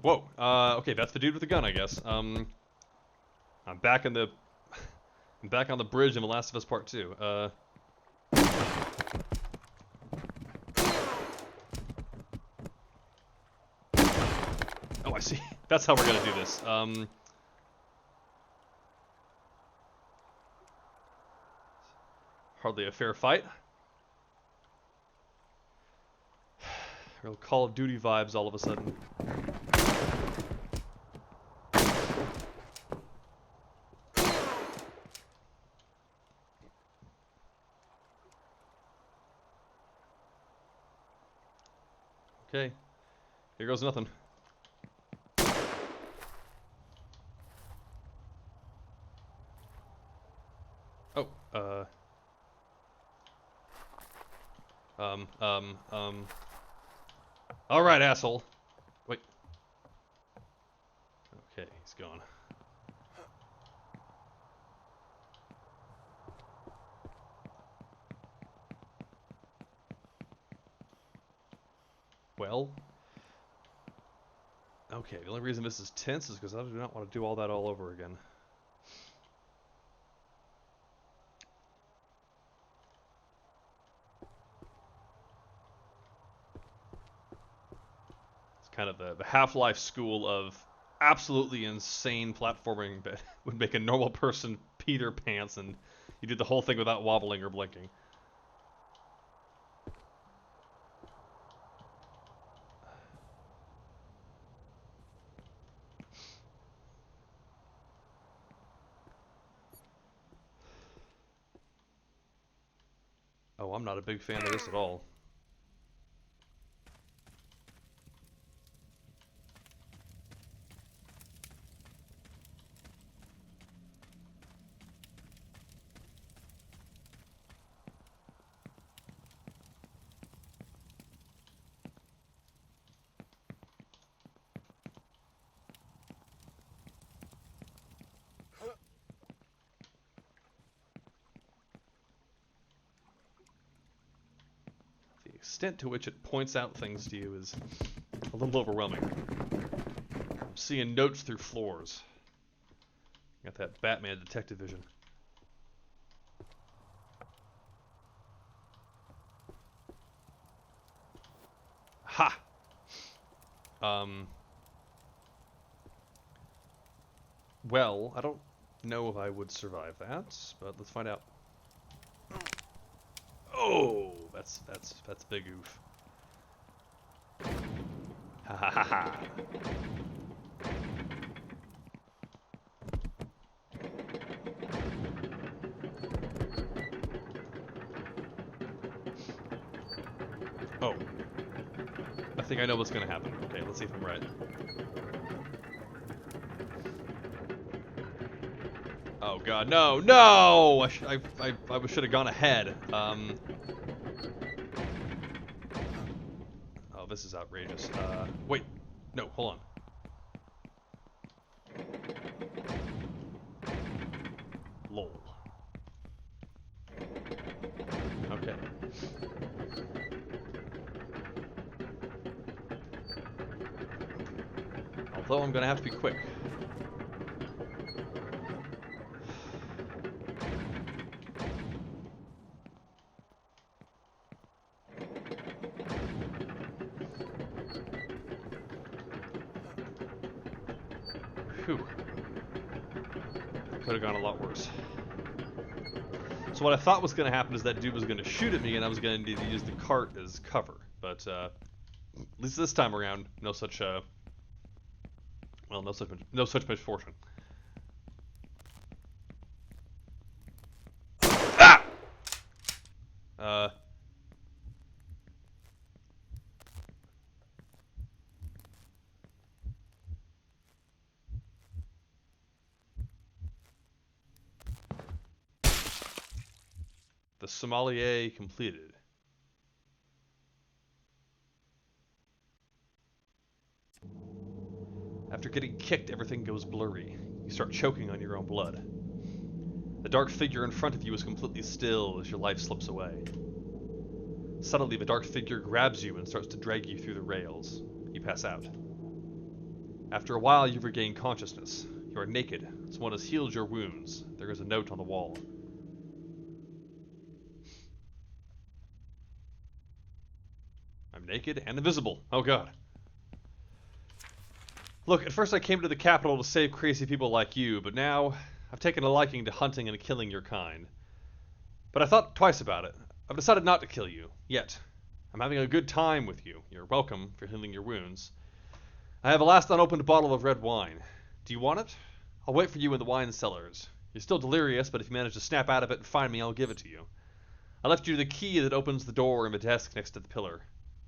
Whoa. Okay, that's the dude with the gun, I guess. I'm back in the... I'm back on the bridge in The Last of Us Part 2. Oh, I see. That's how we're gonna do this. Hardly a fair fight. Real Call of Duty vibes all of a sudden. Okay. Here goes nothing. Oh, Alright, asshole. Wait. Okay, he's gone. Well. Okay, the only reason this is tense is because I do not want to do all that all over again. Kind of the Half-Life school of absolutely insane platforming that would make a normal person pee their pants, and you did the whole thing without wobbling or blinking. Oh, I'm not a big fan of this at all. The extent to which it points out things to you is a little overwhelming. I'm seeing notes through floors. Got that Batman detective vision. Ha! Well, I don't know if I would survive that, but let's find out. Oh, that's big oof. Ha ha ha ha. Oh. I think I know what's gonna happen. Okay, let's see if I'm right. Oh god, no, no! I should have gone ahead. Oh, this is outrageous. Wait, no, hold on. Lol. Okay. Although I'm gonna have to be quick. Whew. Could have gone a lot worse. So what I thought was going to happen is that dude was going to shoot at me, and I was going to need to use the cart as cover. But at least this time around, no such misfortune. Ah! The sommelier completed. After getting kicked, everything goes blurry. You start choking on your own blood. The dark figure in front of you is completely still as your life slips away. Suddenly, the dark figure grabs you and starts to drag you through the rails. You pass out. After a while, you regain consciousness. You are naked. Someone has healed your wounds. There is a note on the wall. I'm naked and invisible. Oh god. Look, at first I came to the capital to save crazy people like you, but now I've taken a liking to hunting and killing your kind. But I thought twice about it. I've decided not to kill you, yet. I'm having a good time with you. You're welcome for healing your wounds. I have a last unopened bottle of red wine. Do you want it? I'll wait for you in the wine cellars. You're still delirious, but if you manage to snap out of it and find me, I'll give it to you. I left you the key that opens the door in the desk next to the pillar.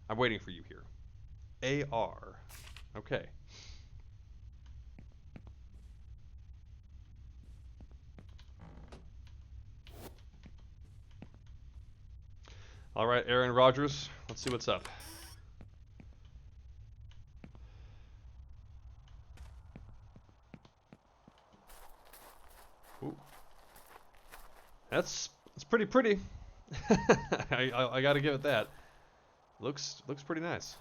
I'm waiting for you here. AR. Okay. Alright, Aaron Rodgers, let's see what's up. Ooh. That's pretty. I gotta give it that. Looks pretty nice.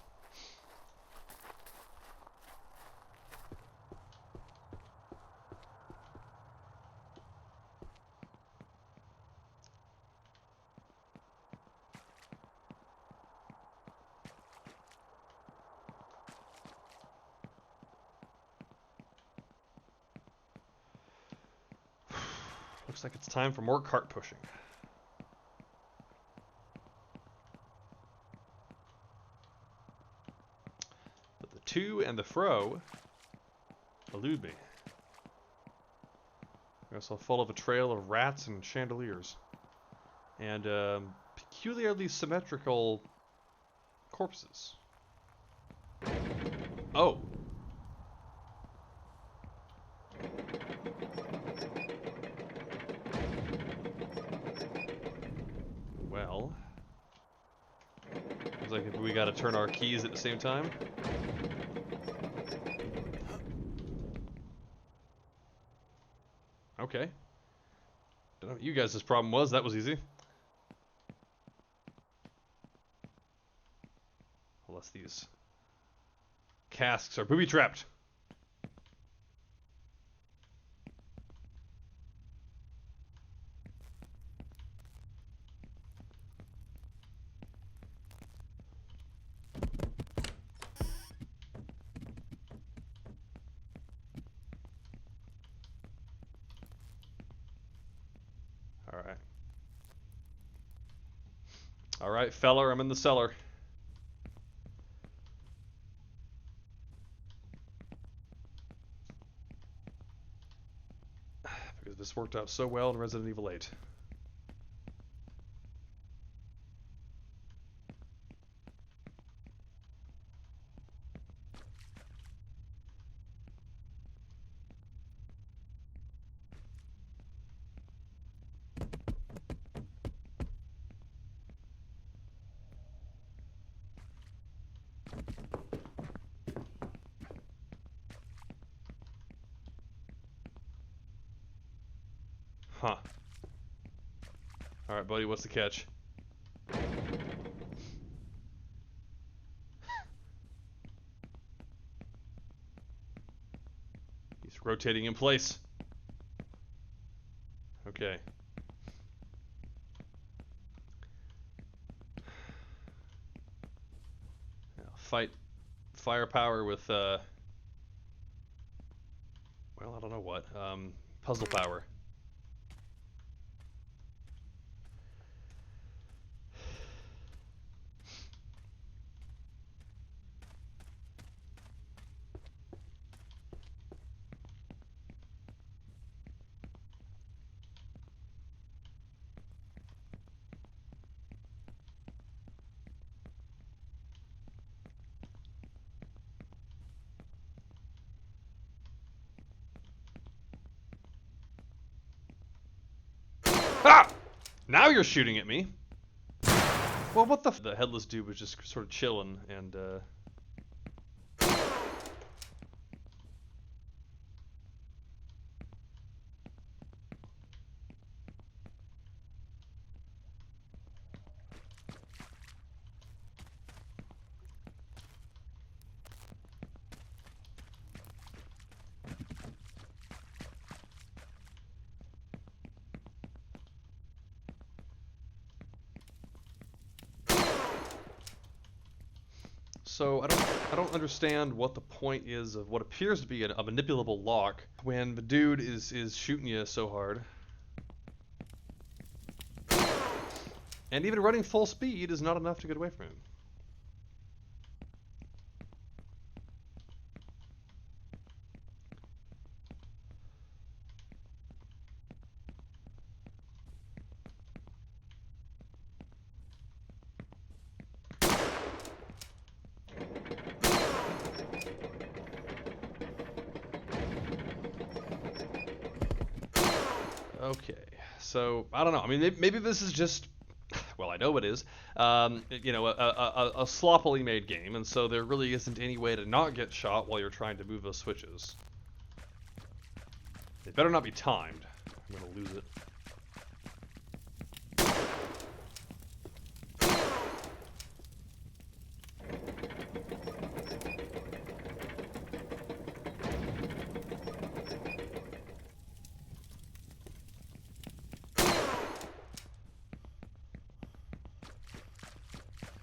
Looks like it's time for more cart pushing. But the to and the fro elude me. I guess I'll follow a trail of rats and chandeliers. And peculiarly symmetrical corpses. Oh. Well. Looks like we gotta turn our keys at the same time. Okay. Don't know what you guys' problem was. That was easy. Unless these casks are booby-trapped. Alright. Alright, feller, I'm in the cellar. Because this worked out so well in Resident Evil 8. Huh. Alright, buddy, what's the catch? rotating in place. Okay. Yeah, fight firepower with, well, I don't know what. Puzzle power. Ah! Now you're shooting at me. Well, what the headless dude was just sort of chilling, and, so I don't understand what the point is of what appears to be a manipulable lock when the dude is shooting you so hard. And even running full speed is not enough to get away from him. Okay, so I don't know. I mean, maybe this is just, well, I know it is, you know, a sloppily made game, and so there really isn't any way to not get shot while you're trying to move those switches. It better not be timed. I'm gonna lose it.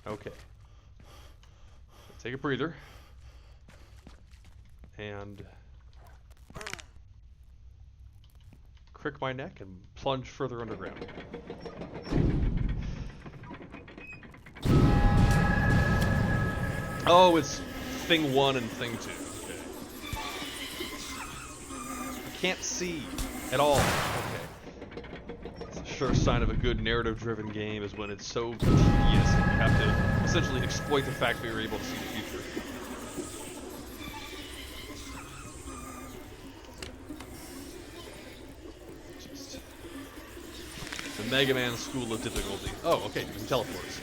Okay. Take a breather. And crick my neck and plunge further underground. Oh, it's thing 1 and thing 2. Okay. I can't see at all. Okay. It's a sure sign of a good narrative-driven game is when it's so tedious and you have to essentially exploit the fact that you're able to see the future. Just the Mega Man school of difficulty. Oh, okay, you can teleports.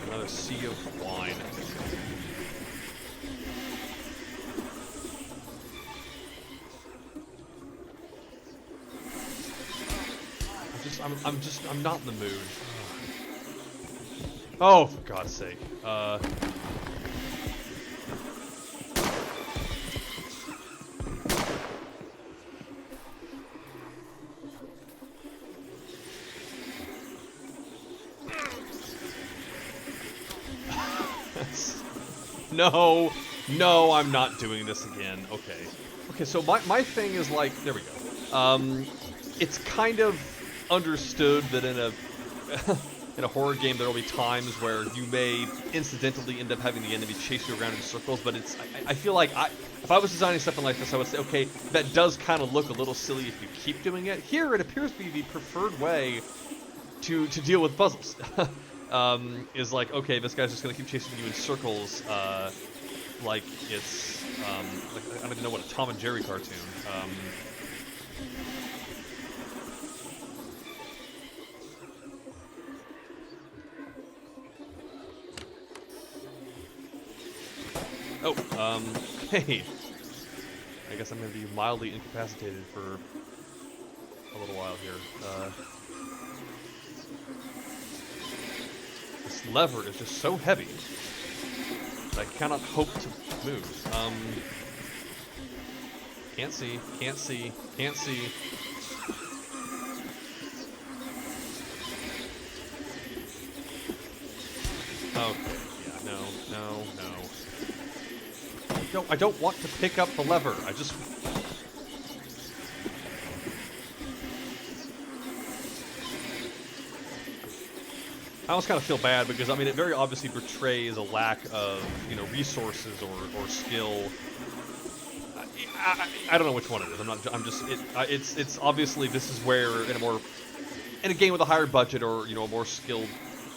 Another sea of wine. I'm not in the mood. Oh, for God's sake. No, no, I'm not doing this again. Okay. Okay, so my thing is like, there we go. It's kind of understood that in a in a horror game there will be times where you may incidentally end up having the enemy chase you around in circles, but it's I feel like if I was designing something like this, I would say, okay, that does kind of look a little silly if you keep doing it. Here, it appears to be the preferred way to deal with puzzles. Is like, okay, this guy's just gonna keep chasing you in circles, like it's like I don't even know what, a Tom and Jerry cartoon. Hey, I guess I'm gonna be mildly incapacitated for a little while here. This lever is just so heavy that I cannot hope to move. Can't see, can't see, can't see. Okay, yeah, no, no, no. No, I don't want to pick up the lever. I just... I almost kind of feel bad because, I mean, it very obviously portrays a lack of, you know, resources or skill. I don't know which one it is. I'm just, it's obviously this is where in a game with a higher budget or, you know, a more skilled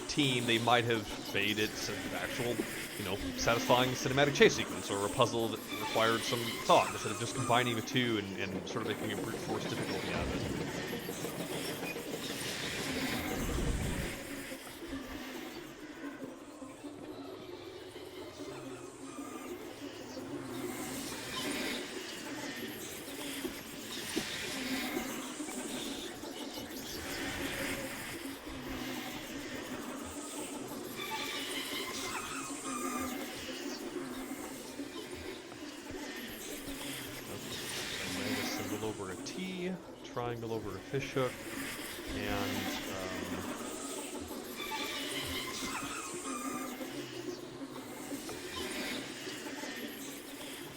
team, they might have made it an actual, you know, satisfying cinematic chase sequence or a puzzle that required some thought instead of just combining the two and sort of making a brute force difficulty out of it. Over a T, triangle over a fishhook, and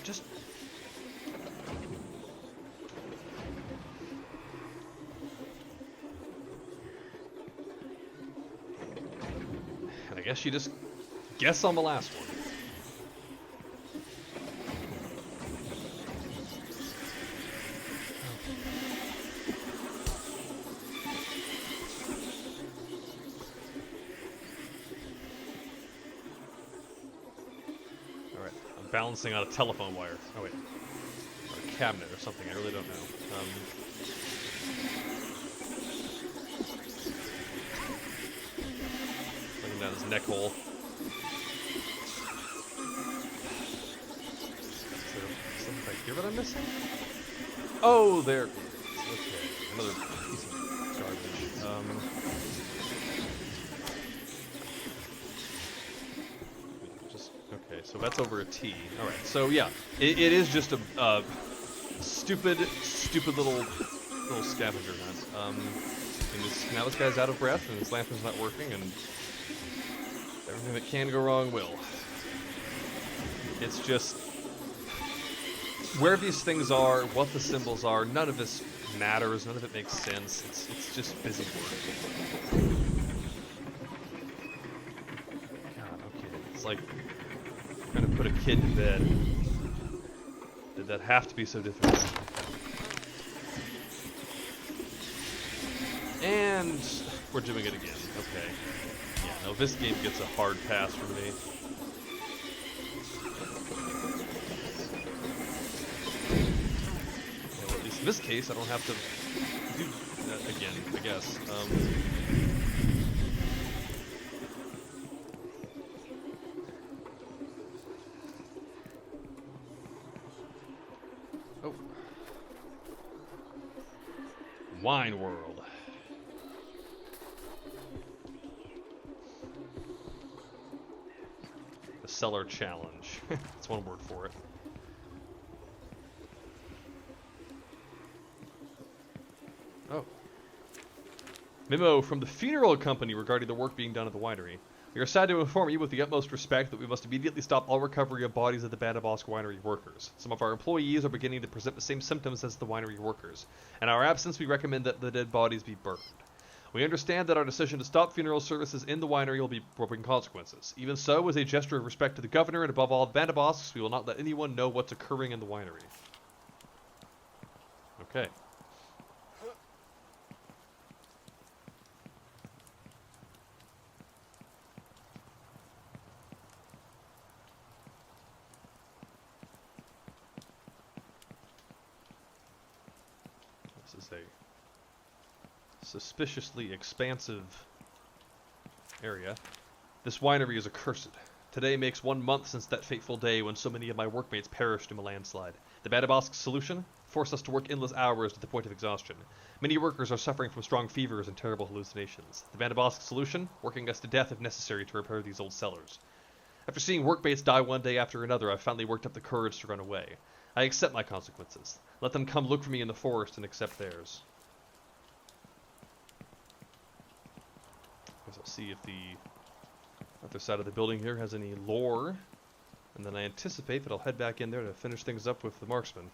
just and I guess you just guess on the last one. Balancing on a telephone wire. Oh wait, or a cabinet or something. I really don't know. Looking down his neck hole. Is there something back here that I'm missing? Oh, there it is. Okay, another piece of garbage. So that's over a T. All right. So yeah, it is just a stupid little scavenger hunt. And now this guy's out of breath and his lantern's not working, and everything that can go wrong will. It's just where these things are, what the symbols are. None of this matters. None of it makes sense. It's just busy work. God. Okay. It's like trying to put a kid to bed. Did that have to be so difficult? And we're doing it again. Okay. Yeah, no, this game gets a hard pass from me. Okay, well, at least in this case, I don't have to do that again, I guess. Wine World. The Cellar Challenge. That's one word for it. Oh. Memo from the funeral company regarding the work being done at the winery. We are sad to inform you with the utmost respect that we must immediately stop all recovery of bodies of the Banabosk winery workers. Some of our employees are beginning to present the same symptoms as the winery workers. In our absence, we recommend that the dead bodies be burned. We understand that our decision to stop funeral services in the winery will bring consequences. Even so, as a gesture of respect to the governor and above all the Banabosks, we will not let anyone know what's occurring in the winery. Okay. This is a suspiciously expansive area. This winery is accursed. Today makes 1 month since that fateful day when so many of my workmates perished in a landslide. The Banabosk solution? Force us to work endless hours to the point of exhaustion. Many workers are suffering from strong fevers and terrible hallucinations. The Banabosk solution? Working us to death if necessary to repair these old cellars. After seeing workmates die one day after another, I finally worked up the courage to run away. I accept my consequences. Let them come look for me in the forest and accept theirs. Guess I'll see if the other side of the building here has any lore, and then I anticipate that I'll head back in there to finish things up with the marksman.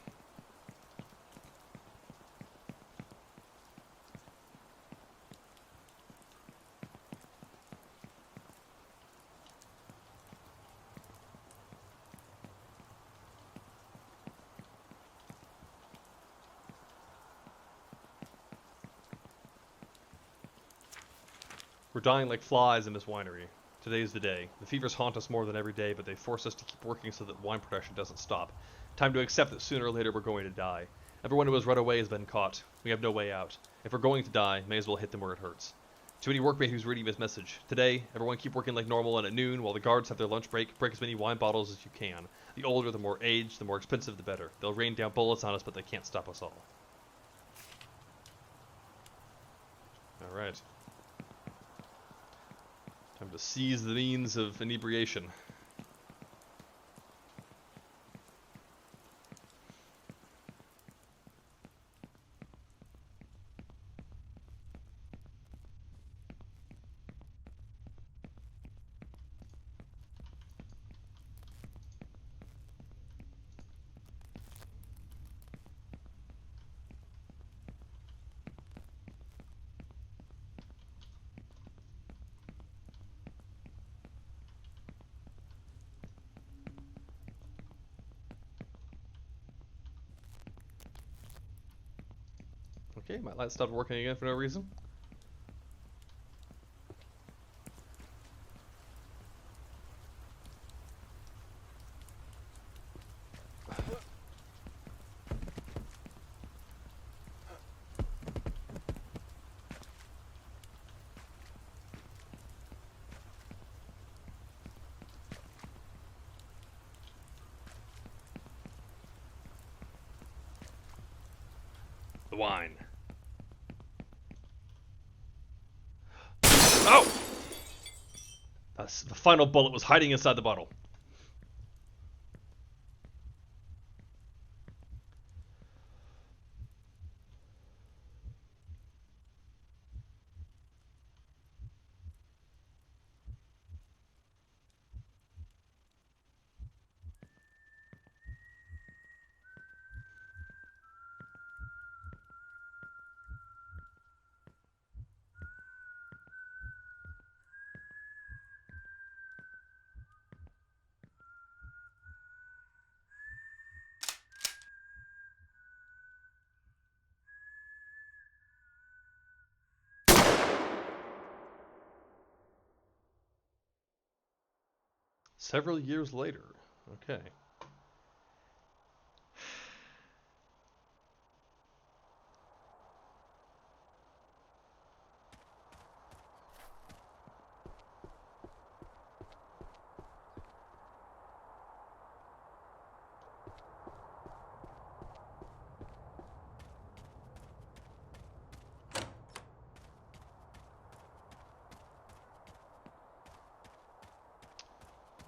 We're dying like flies in this winery. Today's the day. The fevers haunt us more than every day, but they force us to keep working so that wine production doesn't stop. Time to accept that sooner or later we're going to die. Everyone who has run away has been caught. We have no way out. If we're going to die, may as well hit them where it hurts. To any workmate who's reading this message, today, everyone keep working like normal, and at noon, while the guards have their lunch break, break as many wine bottles as you can. The older, the more aged, the more expensive, the better. They'll rain down bullets on us, but they can't stop us all. Alright. Time to seize the means of inebriation. Okay, my light stopped working again for no reason. The wine. Oh! The final bullet was hiding inside the bottle. Several years later. Okay.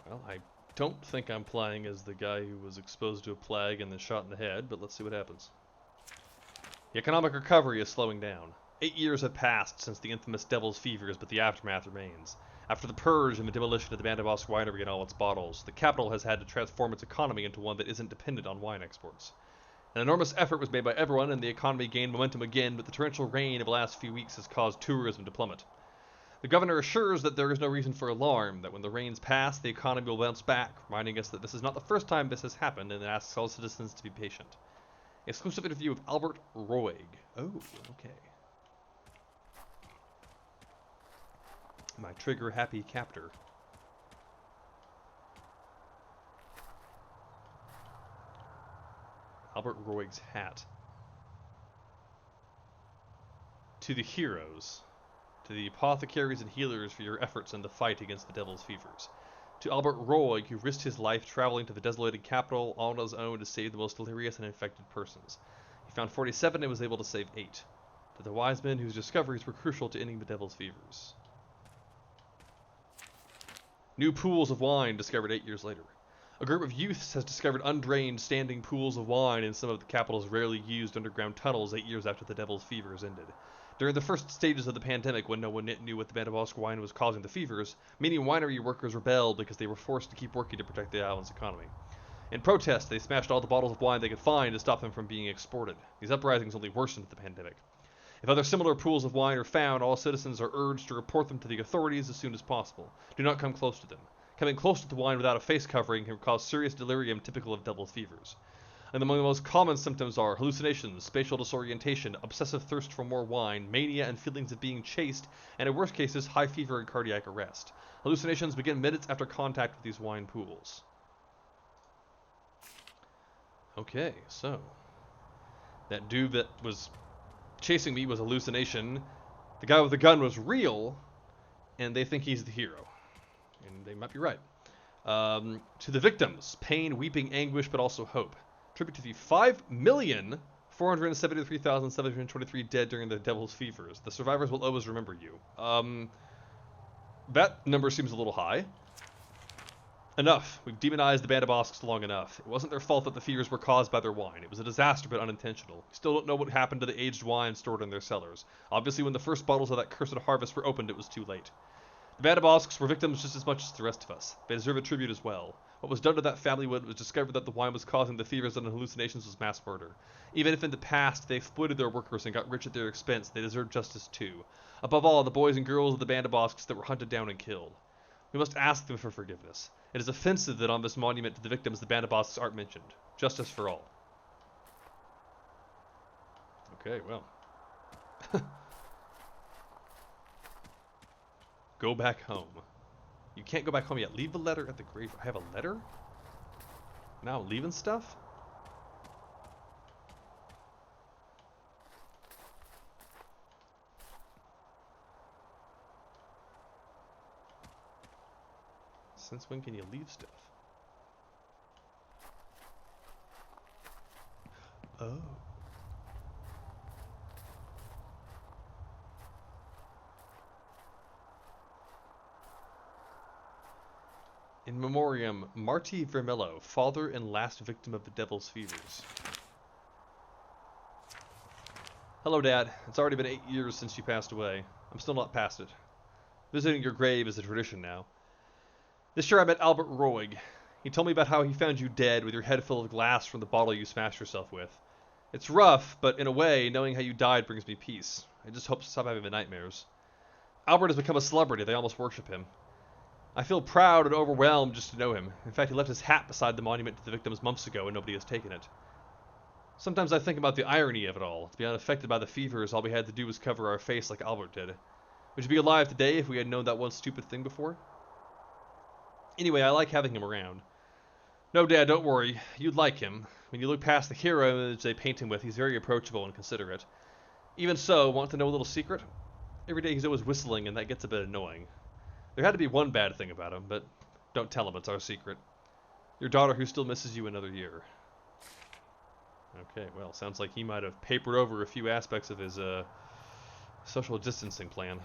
Well, I don't think I'm playing as the guy who was exposed to a plague and then shot in the head, but let's see what happens. The economic recovery is slowing down. 8 years have passed since the infamous Devil's Fevers, but the aftermath remains. After the purge and the demolition of the Bandabosc winery and all its bottles, the capital has had to transform its economy into one that isn't dependent on wine exports. An enormous effort was made by everyone, and the economy gained momentum again, but the torrential rain of the last few weeks has caused tourism to plummet. The governor assures that there is no reason for alarm, that when the rains pass, the economy will bounce back, reminding us that this is not the first time this has happened, and asks all citizens to be patient. Exclusive interview with Albert Roig. Oh, okay. My trigger-happy captor. Albert Roig's hat. To the heroes. To the apothecaries and healers for your efforts in the fight against the devil's fevers. To Albert Roig, who risked his life traveling to the desolated capital all on his own to save the most delirious and infected persons. He found 47 and was able to save 8. To the wise men whose discoveries were crucial to ending the devil's fevers. New pools of wine discovered 8 years later. A group of youths has discovered undrained standing pools of wine in some of the capital's rarely used underground tunnels 8 years after the devil's fevers ended. During the first stages of the pandemic, when no one knew what the Bandabosc wine was causing the fevers, many winery workers rebelled because they were forced to keep working to protect the island's economy. In protest, they smashed all the bottles of wine they could find to stop them from being exported. These uprisings only worsened the pandemic. If other similar pools of wine are found, all citizens are urged to report them to the authorities as soon as possible. Do not come close to them. Coming close to the wine without a face covering can cause serious delirium typical of devil's fevers. And among the most common symptoms are hallucinations, spatial disorientation, obsessive thirst for more wine, mania and feelings of being chased, and in worst cases, high fever and cardiac arrest. Hallucinations begin minutes after contact with these wine pools. Okay, so that dude that was chasing me was a hallucination. The guy with the gun was real, and they think he's the hero. And they might be right. To the victims, pain, weeping, anguish, but also hope. Tribute to the 5,473,723 dead during the Devil's Fevers. The survivors will always remember you. That number seems a little high. Enough. We've demonized the Bandaboscs long enough. It wasn't their fault that the fevers were caused by their wine. It was a disaster, but unintentional. We still don't know what happened to the aged wine stored in their cellars. Obviously, when the first bottles of that cursed harvest were opened, it was too late. The Bandaboscs were victims just as much as the rest of us. They deserve a tribute as well. What was done to that family when it was discovered that the wine was causing the fevers and hallucinations was mass murder. Even if in the past they exploited their workers and got rich at their expense, they deserve justice too. Above all, the boys and girls of the Bandaboscs that were hunted down and killed. We must ask them for forgiveness. It is offensive that on this monument to the victims the Bandaboscs aren't mentioned. Justice for all. Okay, well. Go back home. You can't go back home yet. Leave a letter at the grave. I have a letter? Now leaving stuff? Since when can you leave stuff? Oh. In memoriam, Marty Vermello, father and last victim of the devil's fevers. Hello, Dad. It's already been 8 years since you passed away. I'm still not past it. Visiting your grave is a tradition now. This year I met Albert Roig. He told me about how he found you dead with your head full of glass from the bottle you smashed yourself with. It's rough, but in a way, knowing how you died brings me peace. I just hope to stop having the nightmares. Albert has become a celebrity. They almost worship him. I feel proud and overwhelmed just to know him. In fact, he left his hat beside the monument to the victims months ago and nobody has taken it. Sometimes I think about the irony of it all. To be unaffected by the fevers, all we had to do was cover our face like Albert did. Would you be alive today if we had known that one stupid thing before? Anyway, I like having him around. No, Dad, don't worry. You'd like him. When you look past the hero image they paint him with, he's very approachable and considerate. Even so, want to know a little secret? Every day he's always whistling, and that gets a bit annoying. There had to be one bad thing about him, but don't tell him, it's our secret. Your daughter who still misses you another year. Okay, well, sounds like he might have papered over a few aspects of his social distancing plan.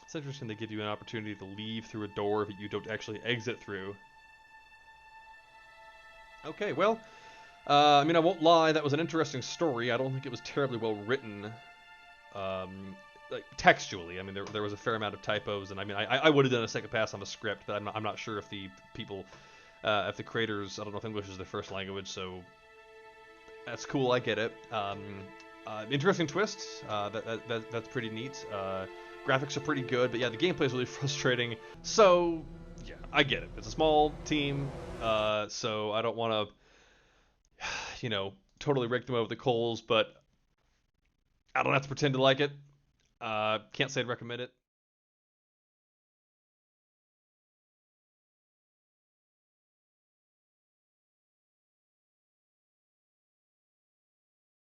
It's interesting they give you an opportunity to leave through a door that you don't actually exit through. Okay, well, I mean, I won't lie, that was an interesting story. I don't think it was terribly well written, um, like textually. I mean, there was a fair amount of typos, and I mean, I would have done a second pass on the script, but I'm not sure if the people, if the creators, I don't know if English is their first language, so that's cool. I get it. Interesting twist. That's pretty neat. Graphics are pretty good, but yeah, the gameplay is really frustrating. So yeah, I get it. It's a small team, so I don't want to, totally rake them over the coals, but I don't have to pretend to like it. Can't say I'd recommend it.